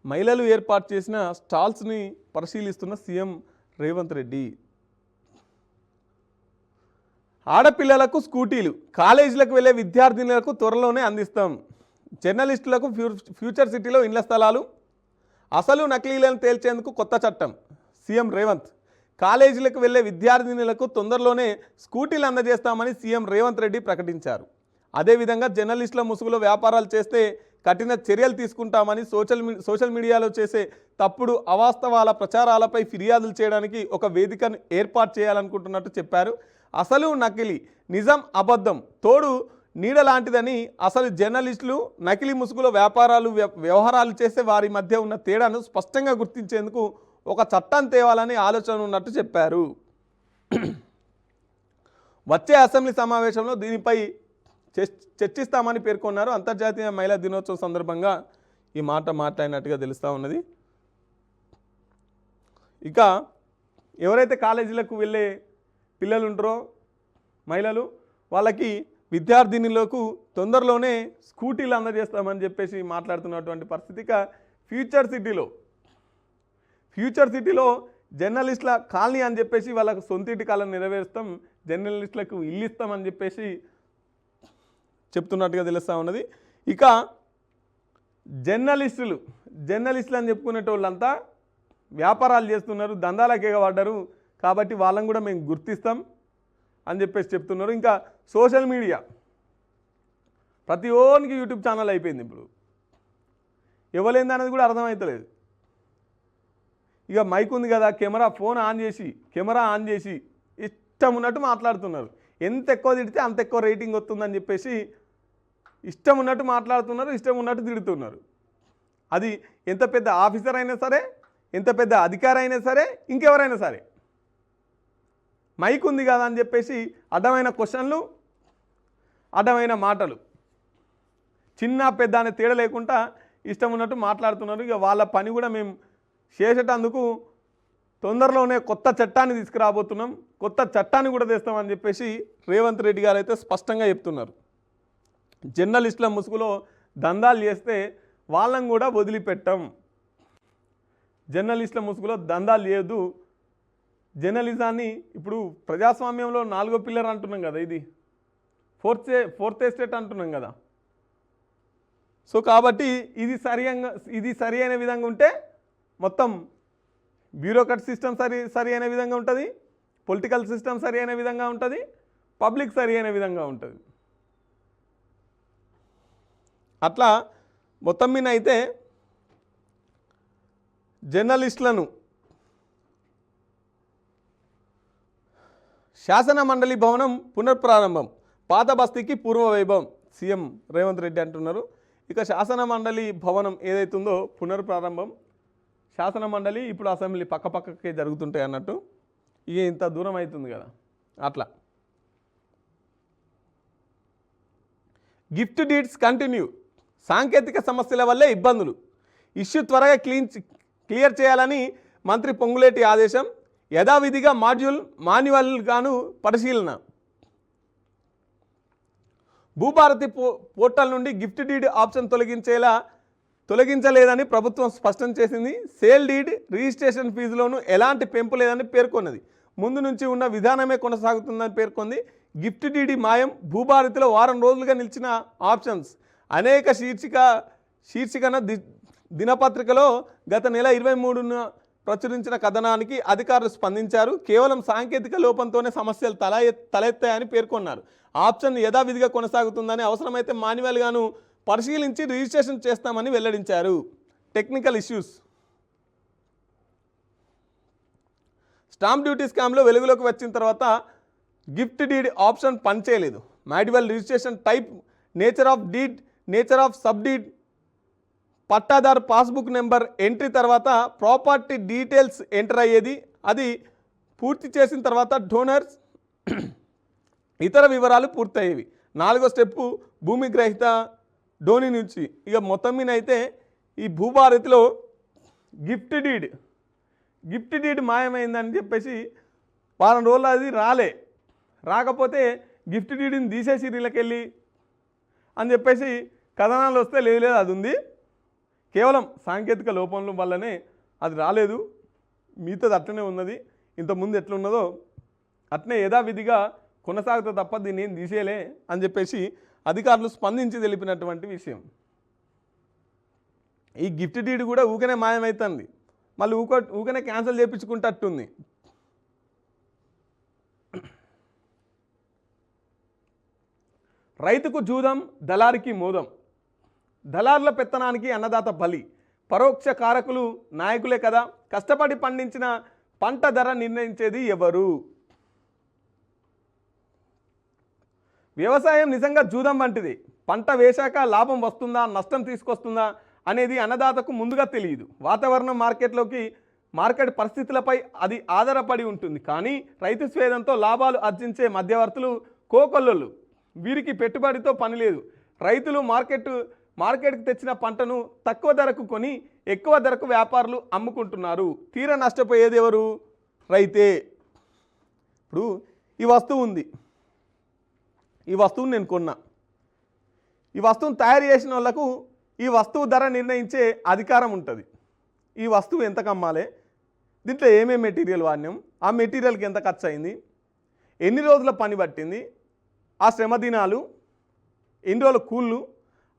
మహిళలు ఏర్పాటు చేసిన స్టాల్స్ని పరిశీలిస్తున్న సీఎం రేవంత్ రెడ్డి. ఆడపిల్లలకు స్కూటీలు, కాలేజీలకు వెళ్ళే విద్యార్థినులకు త్వరలోనే అందిస్తాం. జర్నలిస్టులకు ఫ్యూచర్ సిటీలో ఇండ్ల స్థలాలు. అసలు నకిలీలను తేల్చేందుకు కొత్త చట్టం. సీఎం రేవంత్. కాలేజీలకు వెళ్ళే విద్యార్థినులకు తొందరలోనే స్కూటీలు అందజేస్తామని సీఎం రేవంత్ రెడ్డి ప్రకటించారు. అదేవిధంగా జర్నలిస్టుల ముసుగులో వ్యాపారాలు చేస్తే కఠిన చర్యలు తీసుకుంటామని సోషల్ మీడియాలో చేసే తప్పుడు అవాస్తవాల ప్రచారాలపై ఫిర్యాదులు చేయడానికి ఒక వేదికను ఏర్పాటు చేయాలనుకుంటున్నట్టు చెప్పారు. అసలు నకిలీ, నిజం అబద్ధం తోడు నీడ లాంటిదని అసలు జర్నలిస్టులు నకిలీ ముసుగులో వ్యవహారాలు చేసే వారి మధ్య ఉన్న తేడాను స్పష్టంగా గుర్తించేందుకు ఒక చట్టం తేవాలని ఆలోచన ఉన్నట్టు చెప్పారు. వచ్చే అసెంబ్లీ సమావేశంలో దీనిపై చర్చిస్తామని పేర్కొన్నారు. అంతర్జాతీయ మహిళా దినోత్సవం సందర్భంగా ఈ మాట మాట్లాడినట్టుగా తెలుస్తూ ఉన్నది. ఇక ఎవరైతే కాలేజీలకు వెళ్ళే పిల్లలు ఉంటారో మహిళలు, వాళ్ళకి విద్యార్థినులకు తొందరలోనే స్కూటీలు అందజేస్తామని చెప్పేసి మాట్లాడుతున్నటువంటి పరిస్థితి. ఇక ఫ్యూచర్ సిటీలో జర్నలిస్టుల కాలనీ అని చెప్పేసి వాళ్ళకు సొంతింటి కాలం నెరవేరుస్తాం, జర్నలిస్టులకు ఇల్లు ఇస్తామని చెప్పేసి చెప్తున్నట్టుగా తెలుస్తూ ఉన్నది. ఇక జర్నలిస్టులు అని చెప్పుకునే వాళ్ళంతా వ్యాపారాలు చేస్తున్నారు, దందాలకే పడ్డారు, కాబట్టి వాళ్ళని కూడా మేము గుర్తిస్తాం అని చెప్పేసి చెప్తున్నారు. ఇంకా సోషల్ మీడియా ప్రతి ఓనికి యూట్యూబ్ ఛానల్ అయిపోయింది. ఇప్పుడు ఎవరైంది అనేది కూడా అర్థమవుతలేదు. ఇక మైక్ ఉంది కదా, కెమెరా ఆన్ చేసి ఇష్టం ఉన్నట్టు మాట్లాడుతున్నారు. ఎంత ఎక్కువ తిడితే అంత ఎక్కువ రేటింగ్ వస్తుందని చెప్పేసి ఇష్టం ఉన్నట్టు మాట్లాడుతున్నారు, ఇష్టం ఉన్నట్టు తిడుతున్నారు. అది ఎంత పెద్ద ఆఫీసర్ అయినా సరే, ఎంత పెద్ద అధికారి అయినా సరే, ఇంకెవరైనా సరే మైక్ ఉంది కదా అని చెప్పేసి అడ్డమైన క్వశ్చన్లు, అడ్డమైన మాటలు, చిన్న పెద్ద అనే తేడా లేకుండా ఇష్టం ఉన్నట్టు మాట్లాడుతున్నారు. ఇక వాళ్ళ పని కూడా మేము చేసేటందుకు తొందరలోనే కొత్త చట్టాన్ని తీసుకురాబోతున్నాం, కొత్త చట్టాన్ని కూడా తెస్తామని చెప్పేసి రేవంత్ రెడ్డి గారు అయితే స్పష్టంగా చెప్తున్నారు. జర్నలిస్టుల ముసుగులో దందాలు చేస్తే వాళ్ళని కూడా వదిలిపెట్టాం, జర్నలిస్టుల ముసుగులో దందాలు చేయదు. జర్నలిజాన్ని ఇప్పుడు ప్రజాస్వామ్యంలో 4వ పిల్లర్ అంటున్నాం కదా, ఇది ఫోర్త్ ఎస్టేట్ అంటున్నాం కదా. సో కాబట్టి ఇది సరి అయిన విధంగా ఉంటే మొత్తం బ్యూరోక్రాట్ సిస్టమ్ సరి అయిన విధంగా ఉంటుంది, పొలిటికల్ సిస్టమ్ సరి అయిన విధంగా ఉంటుంది, పబ్లిక్ సరి అయిన విధంగా ఉంటుంది. అట్లా మొత్తం మీద అయితే జర్నలిస్టులను శాసన మండలి భవనం పునఃప్రారంభం, పాత బస్తీకి పూర్వ వైభవం సీఎం రేవంత్ రెడ్డి అంటున్నారు. ఇక శాసన మండలి భవనం ఏదైతుందో పునఃప్రారంభం, శాసన మండలి ఇప్పుడు అసెంబ్లీ పక్కపక్కకే జరుగుతుంటాయి అన్నట్టు, ఇక ఇంత దూరం అవుతుంది కదా. అట్లా గిఫ్ట్ డీడ్స్ కంటిన్యూ, సాంకేతిక సమస్యల వల్లే ఇబ్బందులు, ఇష్యూ త్వరగా క్లియర్ చేయాలని మంత్రి పొంగులేటి ఆదేశం, యథావిధిగా మాన్యువల్ గాను పరిశీలన. భూభారతి పోర్టల్ నుండి గిఫ్ట్ డీడ్ ఆప్షన్ తొలగించలేదని ప్రభుత్వం స్పష్టం చేసింది. సేల్ డీడ్ రిజిస్ట్రేషన్ ఫీజులోనూ ఎలాంటి పెంపు లేదని పేర్కొన్నది. ముందు నుంచి ఉన్న విధానమే కొనసాగుతుందని పేర్కొంది. గిఫ్ట్ డీడ్ మాయం, భూభారతిలో వారం రోజులుగా నిలిచిన ఆప్షన్స్, అనేక శీర్షికన దినపత్రికలో గత నెల 23న ప్రచురించిన కథనానికి అధికారులు స్పందించారు. కేవలం సాంకేతిక లోపంతోనే సమస్యలు తలెత్తాయని పేర్కొన్నారు. ఆప్షన్ యథావిధిగా కొనసాగుతుందని, అవసరమైతే మాన్యువల్గాను పరిశీలించి రిజిస్ట్రేషన్ చేస్తామని వెల్లడించారు. టెక్నికల్ ఇష్యూస్, స్టాంప్ డ్యూటీ స్కామ్లో వెలుగులోకి వచ్చిన తర్వాత గిఫ్ట్ డీడ్ ఆప్షన్ పనిచేయలేదు. Manual registration type, nature of deed, nature of sub deed, పట్టాదారు పాస్బుక్ నెంబర్ ఎంట్రీ తర్వాత ప్రాపర్టీ డీటెయిల్స్ ఎంటర్ అయ్యేది. అది పూర్తి చేసిన తర్వాత డోనర్స్ ఇతర వివరాలు పూర్తయ్యేవి. 4వ స్టెప్పు భూమి గ్రహీత డోని నుంచి. ఇక మొత్తం మీద అయితే ఈ భూభారతిలో గిఫ్ట్ డీడ్ మాయమైందని చెప్పేసి వారం రోజులు అది రాకపోతే గిఫ్ట్ డీడ్ని తీసేసి వీళ్ళకెళ్ళి అని చెప్పేసి కథనాలు వస్తే లేదు అది ఉంది, కేవలం సాంకేతిక లోపం వల్లనే అది రాలేదు, మిగతాది అట్లనే ఉన్నది, ఇంతకుముందు ఎట్లున్నదో అట్నే యథావిధిగా కొనసాగుతా తప్ప దీన్ని ఏం తీసేయలే అని చెప్పేసి అధికారులు స్పందించి తెలిపినటువంటి విషయం. ఈ గిఫ్ట్ డీడ్ కూడా ఊకనే మాయమవుతుంది, మళ్ళీ ఊకనే క్యాన్సిల్ చేయించుకుంటట్టుంది. రైతుకు జూదం, దళారికి మోదం. దళారుల పెత్తనానికి అన్నదాత బలి. పరోక్ష కారకులు నాయకులే కదా. కష్టపడి పండించిన పంట ధర నిర్ణయించేది ఎవరు? వ్యవసాయం నిజంగా జూదం వంటిది. పంట వేశాక లాభం వస్తుందా, నష్టం తీసుకొస్తుందా అనేది అన్నదాతకు ముందుగా తెలియదు. వాతావరణం, మార్కెట్ పరిస్థితులపై అది ఆధారపడి ఉంటుంది. కానీ రైతు స్వేదంతో లాభాలు ఆర్జించే మధ్యవర్తులు కోకొల్లలు. వీరికి పెట్టుబడితో పని లేదు. రైతులు మార్కెట్కి తెచ్చిన పంటను తక్కువ ధరకు కొని ఎక్కువ ధరకు వ్యాపారులు అమ్ముకుంటున్నారు. తీరా నష్టపోయేది ఎవరు? రైతే. ఇప్పుడు ఈ వస్తువు ఉంది, ఈ వస్తువుని నేను కొన్నా. ఈ వస్తువును తయారు చేసిన వాళ్ళకు ఈ వస్తువు ధర నిర్ణయించే అధికారం ఉంటుంది. ఈ వస్తువు ఎంతకు అమ్మాలి, దీంట్లో ఏమేమి మెటీరియల్ వాడినాం, ఆ మెటీరియల్కి ఎంత ఖర్చు అయింది, ఎన్ని రోజుల పని పట్టింది, ఆ శ్రమ దినాలు, ఎన్ని రోజుల కూళ్ళు,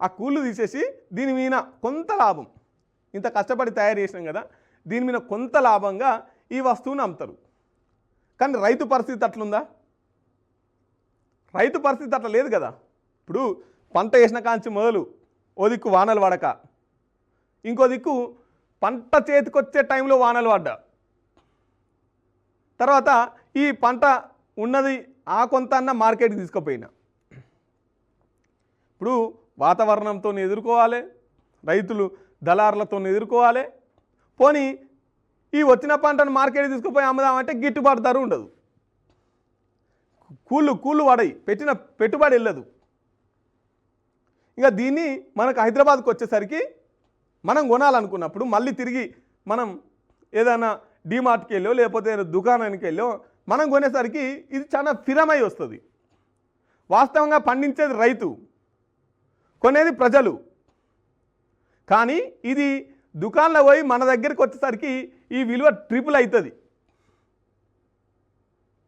ఆ కూళ్ళు తీసేసి దీని మీద కొంత లాభం, ఇంత కష్టపడి తయారు చేసినాం కదా, దీని మీద కొంత లాభంగా ఈ వస్తువుని అమ్ముతారు. కానీ రైతు పరిస్థితి అట్లుందా? రైతు పరిస్థితి అట్లా లేదు కదా. ఇప్పుడు పంట వేసిన కాంచి మొదలు ఓ దిక్కు వానలు పడక, ఇంకో దిక్కు పంట చేతికొచ్చే టైంలో వానలు పడ్డా, తర్వాత ఈ పంట ఉన్నది ఆ కొంత అన్న మార్కెట్కి తీసుకుపోయినా. ఇప్పుడు వాతావరణంతో ఎదుర్కోవాలి, రైతులు దళారులతో ఎదుర్కోవాలి. పోనీ ఈ వచ్చిన పంటను మార్కెట్కి తీసుకుపోయి అమ్ముదామంటే గిట్టుబాటు ధర ఉండదు. కూళ్ళు పడాయి, పెట్టిన పెట్టుబడి వెళ్ళదు. ఇక దీన్ని మనకు హైదరాబాద్కి వచ్చేసరికి మనం కొనాలనుకున్నప్పుడు మళ్ళీ తిరిగి మనం ఏదైనా డీమార్ట్కి వెళ్ళో లేకపోతే దుకాణానికి వెళ్ళో మనం కొనేసరికి ఇది చాలా ఫిరమై వస్తుంది. వాస్తవంగా పండించేది రైతు, కొనేది ప్రజలు. కానీ ఇది దుకాణంలో పోయి మన దగ్గరికి వచ్చేసరికి ఈ విలువ ట్రిపుల్ అవుతుంది.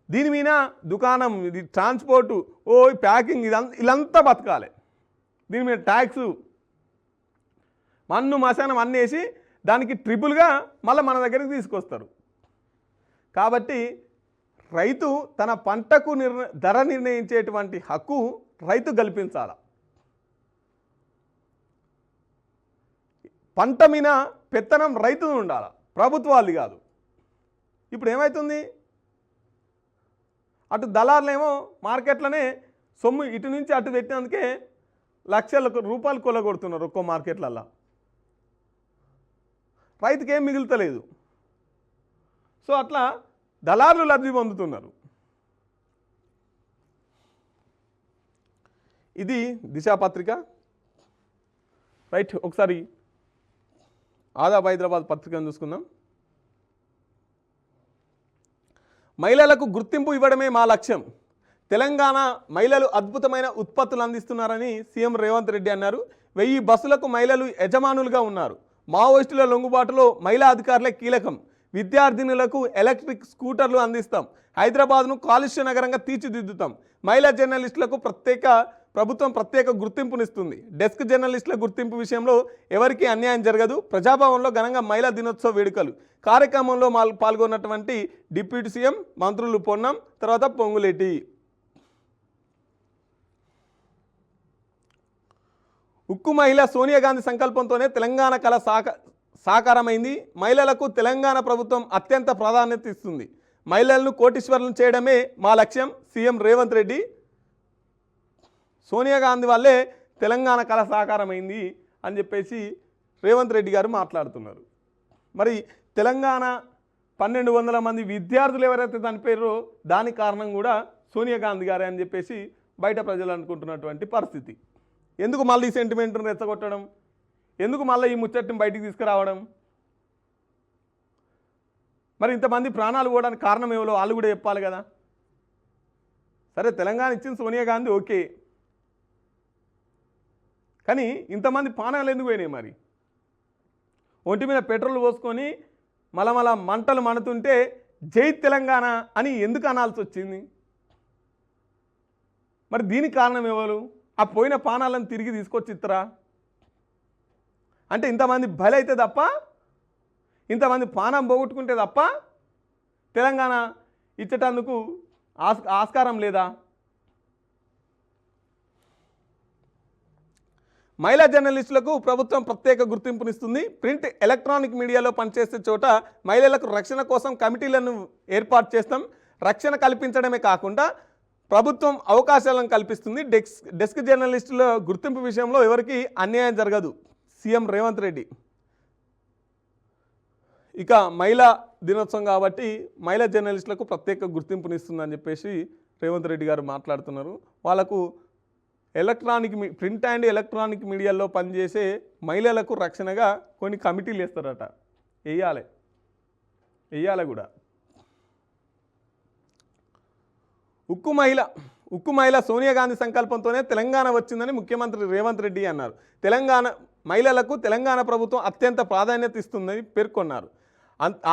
దీని మీద దుకాణం, ఇది ట్రాన్స్పోర్టు, ప్యాకింగ్, ఇదంతా బతకాలి. దీని మీద ట్యాక్సు, మన్ను మశానం అన్నీ వేసి దానికి ట్రిపుల్గా మళ్ళీ మన దగ్గరికి తీసుకొస్తారు. కాబట్టి రైతు తన పంటకు ధర నిర్ణయించేటువంటి హక్కు రైతు కల్పించాలి. పంట మీద పెత్తనం రైతు ఉండాలి, ప్రభుత్వాలు కాదు. ఇప్పుడు ఏమవుతుంది, అటు దళారులేమో మార్కెట్లోనే సొమ్ము ఇటు నుంచి అటు పెట్టినందుకే లక్షల రూపాయలు కొల్లగొడుతున్నారు ఒక్కో మార్కెట్లల్లో. రైతుకి ఏం మిగులుతలేదు. సో అట్లా దళారులు లబ్ధి పొందుతున్నారు. ఇది దిశాపత్రిక. రైట్, ఒకసారి ఆదాబ్ హైదరాబాద్ పత్రికను చూసుకుందాం. మహిళలకు గుర్తింపు ఇవ్వడమే మా లక్ష్యం. తెలంగాణ మహిళలు అద్భుతమైన ఉత్పత్తులు అందిస్తున్నారని సీఎం రేవంత్ రెడ్డి అన్నారు. 1000 బస్సులకు మహిళలు యజమానులుగా ఉన్నారు. మావోయిస్టుల లొంగుబాటులో మహిళా అధికారులే కీలకం. విద్యార్థినులకు ఎలక్ట్రిక్ స్కూటర్లు అందిస్తాం. హైదరాబాద్ను కాలుష్య నగరంగా తీర్చిదిద్దుతాం. మహిళా జర్నలిస్టులకు ప్రభుత్వం ప్రత్యేక గుర్తింపునిస్తుంది. డెస్క్ జర్నలిస్టుల గుర్తింపు విషయంలో ఎవరికీ అన్యాయం జరగదు. ప్రజాభవన్లో ఘనంగా మహిళా దినోత్సవ వేడుకలు. కార్యక్రమంలో పాల్గొన్నటువంటి డిప్యూటీ సీఎం మంత్రులు పొన్నం, తర్వాత పొంగులేటి. ఉక్కు మహిళ సోనియా గాంధీ సంకల్పంతోనే తెలంగాణ కళ సాకారమైంది. మహిళలకు తెలంగాణ ప్రభుత్వం అత్యంత ప్రాధాన్యత ఇస్తుంది. మహిళలను కోటీశ్వరులను చేయడమే మా లక్ష్యం. సీఎం రేవంత్ రెడ్డి. సోనియా గాంధీ వల్లే తెలంగాణ కళ సాకారమైంది అని చెప్పేసి రేవంత్ రెడ్డి గారు మాట్లాడుతున్నారు. మరి తెలంగాణ 1200 మంది విద్యార్థులు ఎవరైతే చనిపోయారో దానికి కారణం కూడా సోనియా గాంధీ గారే అని చెప్పేసి బయట ప్రజలు అనుకుంటున్నటువంటి పరిస్థితి. ఎందుకు మళ్ళీ ఈ సెంటిమెంట్ను రెచ్చగొట్టడం, ఎందుకు మళ్ళీ ఈ ముచ్చట్ని బయటికి తీసుకురావడం? మరి ఇంతమంది ప్రాణాలు పోవడానికి కారణం ఏమో వాళ్ళు కూడా చెప్పాలి కదా. సరే, తెలంగాణ ఇచ్చింది సోనియా గాంధీ, ఓకే, కానీ ఇంతమంది ప్రాణాలు ఎందుకు పోయినాయి? మరి ఒంటి మీద పెట్రోల్ పోసుకొని మళ్ళా మంటలు మండుతుంటే జై తెలంగాణ అని ఎందుకు అనాల్సి వచ్చింది? మరి దీనికి కారణం ఎవరు? ఆ పోయిన ప్రాణాలను తిరిగి తీసుకొచ్చి ఇస్తారా? అంటే ఇంతమంది బలైతే తప్ప, ఇంతమంది ప్రాణం పోగొట్టుకుంటే తప్ప తెలంగాణ ఇచ్చేటందుకు ఆస్కారం లేదా? మహిళా జర్నలిస్టులకు ప్రభుత్వం ప్రత్యేక గుర్తింపునిస్తుంది. ప్రింట్ ఎలక్ట్రానిక్ మీడియాలో పనిచేసే చోట మహిళలకు రక్షణ కోసం కమిటీలను ఏర్పాటు చేస్తాం. రక్షణ కల్పించడమే కాకుండా ప్రభుత్వం అవకాశాలను కల్పిస్తుంది. డెస్క్ జర్నలిస్టుల గుర్తింపు విషయంలో ఎవరికి అన్యాయం జరగదు. సీఎం రేవంత్ రెడ్డి. ఇక మహిళా దినోత్సవం కాబట్టి మహిళా జర్నలిస్టులకు ప్రత్యేక గుర్తింపునిస్తుందని చెప్పేసి రేవంత్ రెడ్డి గారు మాట్లాడుతున్నారు. వాళ్ళకు ప్రింట్ అండ్ ఎలక్ట్రానిక్ మీడియాలో పనిచేసే మహిళలకు రక్షణగా కొన్ని కమిటీలు వేస్తారట. వెయ్యాలి కూడా. ఉక్కు మహిళ సోనియా గాంధీ సంకల్పంతోనే తెలంగాణ వచ్చిందని ముఖ్యమంత్రి రేవంత్ రెడ్డి అన్నారు. మహిళలకు తెలంగాణ ప్రభుత్వం అత్యంత ప్రాధాన్యత ఇస్తుందని పేర్కొన్నారు.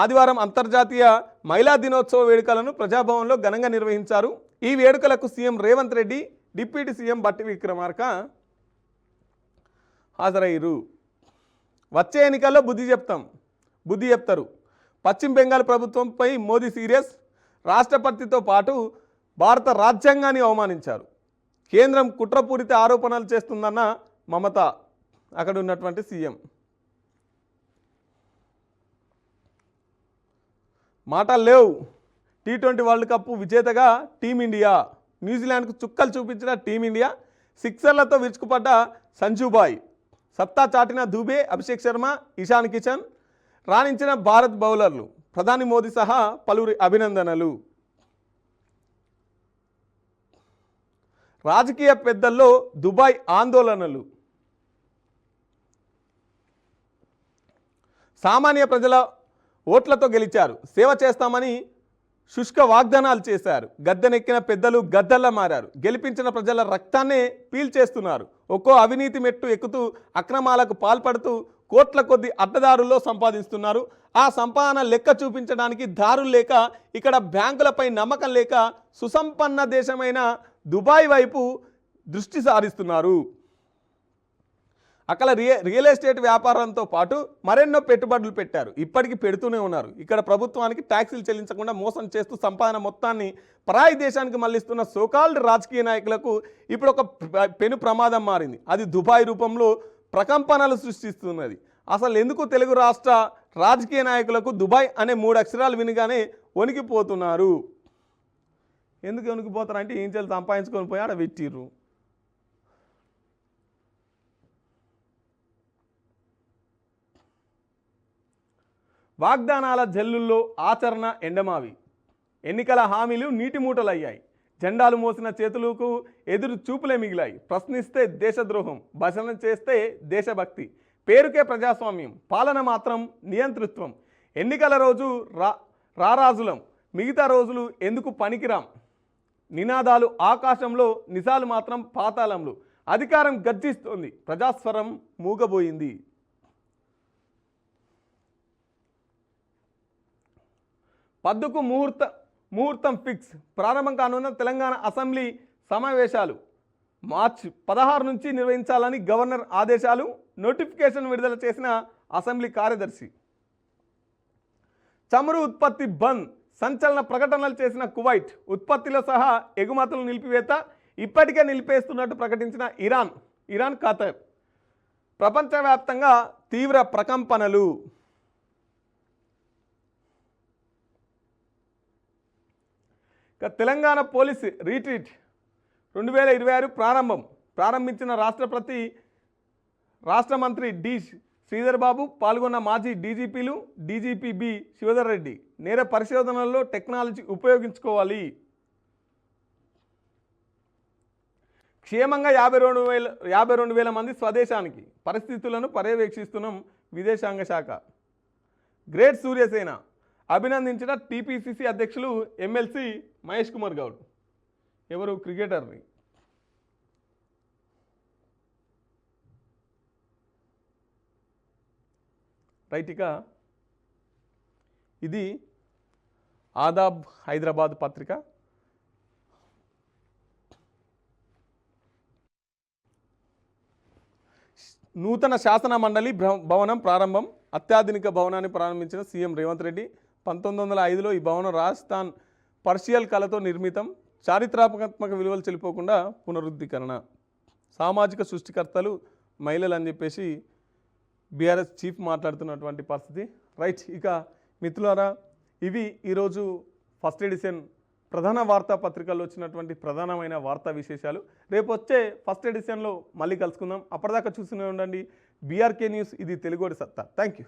ఆదివారం అంతర్జాతీయ మహిళా దినోత్సవ వేడుకలను ప్రజాభవన్లో ఘనంగా నిర్వహించారు. ఈ వేడుకలకు CM Revanth Reddy, deputy CM బట్టి విక్రమార్క హాజరయ్యారు. వచ్చే ఎన్నికల్లో బుద్ధి చెప్తారు. పశ్చిమ బెంగాల్ ప్రభుత్వంపై మోదీ సీరియస్. రాష్ట్రపతితో పాటు భారత రాజ్యాంగాన్ని అవమానించారు. కేంద్రం కుట్రపూరిత ఆరోపణలు చేస్తుందన్న మమత. అక్కడ ఉన్నటువంటి సీఎం మాటలు లేవు. T20 వరల్డ్ కప్ విజేతగా టీమిండియా. న్యూజిలాండ్కు చుక్కలు చూపించిన టీమిండియా. సిక్సర్లతో విరుచుకుపడ్డ సంజుబాయ్. సత్తా చాటిన దూబే, అభిషేక్ శర్మ, ఇషాన్ కిషన్. రాణించిన భారత్ బౌలర్లు. ప్రధాని మోదీ సహా పలువురి అభినందనలు. రాజకీయ పెద్దల్లో దుబాయ్ ఆందోళనలు. సామాన్య ప్రజల ఓట్లతో గెలిచారు. సేవ చేస్తామని శుష్క వాగ్దానాలు చేశారు. గద్దెనెక్కిన పెద్దలు గద్దల్లా మారారు. గెలిపించిన ప్రజల రక్తాన్నే పీల్చేస్తున్నారు. ఒక్కో అవినీతి మెట్టు ఎక్కుతూ అక్రమాలకు పాల్పడుతూ కోట్ల కొద్ది అడ్డదారుల్లో సంపాదిస్తున్నారు. ఆ సంపాదన లెక్క చూపించడానికి దారులు లేక, ఇక్కడ బ్యాంకులపై నమ్మకం లేక సుసంపన్న దేశమైన దుబాయ్ వైపు దృష్టి సారిస్తున్నారు. అక్కడ రియల్ ఎస్టేట్ వ్యాపారంతో పాటు మరెన్నో పెట్టుబడులు పెట్టారు. ఇప్పటికీ పెడుతూనే ఉన్నారు. ఇక్కడ ప్రభుత్వానికి ట్యాక్సీలు చెల్లించకుండా మోసం చేస్తూ సంపాదన మొత్తాన్ని పరాయి దేశానికి మళ్లిస్తున్న సోకాల్డ్ రాజకీయ నాయకులకు ఇప్పుడు ఒక పెను ప్రమాదం మారింది. అది దుబాయ్ రూపంలో ప్రకంపనలు సృష్టిస్తున్నది. అసలు ఎందుకు తెలుగు రాష్ట్ర రాజకీయ నాయకులకు దుబాయ్ అనే 3 అక్షరాలు వినగానే వణికిపోతున్నారు? ఎందుకు వణికిపోతారంటే ఏం చేయాలి, సంపాదించుకొని పోయి ఆడ పెట్టిర్రు. వాగ్దానాల జల్లుల్లో ఆచరణ ఎండమావి. ఎన్నికల హామీలు నీటి మూటలయ్యాయి. జెండాలు మోసిన చేతులకు ఎదురు చూపులే మిగిలాయి. ప్రశ్నిస్తే దేశద్రోహం, భజన చేస్తే దేశభక్తి. పేరుకే ప్రజాస్వామ్యం, పాలన మాత్రం నియంతృత్వం. ఎన్నికల రోజు రారాజులం, మిగతా రోజులు ఎందుకు పనికిరాం. నినాదాలు ఆకాశంలో, నిజాలు మాత్రం పాతాళంలో. అధికారం గర్జిస్తోంది, ప్రజాస్వరం మూగబోయింది. పద్దుకు ముహూర్తం ఫిక్స్. ప్రారంభం కానున్న తెలంగాణ అసెంబ్లీ సమావేశాలు మార్చి 16 నుంచి నిర్వహించాలని గవర్నర్ ఆదేశాలు. నోటిఫికేషన్ విడుదల చేసిన అసెంబ్లీ కార్యదర్శి. చమురు ఉత్పత్తి బంద్, సంచలన ప్రకటనలు చేసిన కువైట్. ఉత్పత్తిలో సహా ఎగుమతులు నిలిపివేత. ఇప్పటికే నిలిపేస్తున్నట్టు ప్రకటించిన ఇరాన్, ఖతర్. ప్రపంచవ్యాప్తంగా తీవ్ర ప్రకంపనలు. తెలంగాణ పోలీస్ రీట్రీట్ 2026 ప్రారంభించిన రాష్ట్ర మంత్రి డి శ్రీధర్ బాబు. పాల్గొన్న మాజీ డీజీపీలు, డీజీపీ బి శివధర్ రెడ్డి. నేర పరిశోధనల్లో టెక్నాలజీ ఉపయోగించుకోవాలి. క్షేమంగా 52,000 మంది స్వదేశానికి. పరిస్థితులను పర్యవేక్షిస్తున్నాం విదేశాంగ శాఖ. గ్రేట్ సూర్యసేన అభినందించిన టీపీసీసీ అధ్యక్షులు ఎమ్మెల్సీ మహేష్ కుమార్ గౌడ్. ఎవరు? క్రికెటర్ని. రైట్. ఇక ఇది ఆదాబ్ హైదరాబాద్ పత్రిక. నూతన శాసన మండలి భవనం ప్రారంభం. అత్యాధునిక భవనాన్ని ప్రారంభించిన సీఎం రేవంత్ రెడ్డి. 1905లో ఈ భవనం రాజస్థాన్ పర్షియల్ కళతో నిర్మితం. చారిత్రాత్మక విలువలు చెలిపోకుండా పునరుద్ధీకరణ. సామాజిక సృష్టికర్తలు మహిళలు అని చెప్పేసి బీఆర్ఎస్ చీఫ్ మాట్లాడుతున్నటువంటి పరిస్థితి. రైట్, ఇక మిత్రులారా ఇవి ఈరోజు ఫస్ట్ ఎడిషన్ ప్రధాన వార్తాపత్రికల్లో వచ్చినటువంటి ప్రధానమైన వార్తా విశేషాలు. రేపు వచ్చే ఫస్ట్ ఎడిషన్లో మళ్ళీ కలుసుకుందాం. అప్పటిదాకా చూస్తూనే ఉండండి బీఆర్కే న్యూస్, ఇది తెలుగోడి సత్తా. Thank you.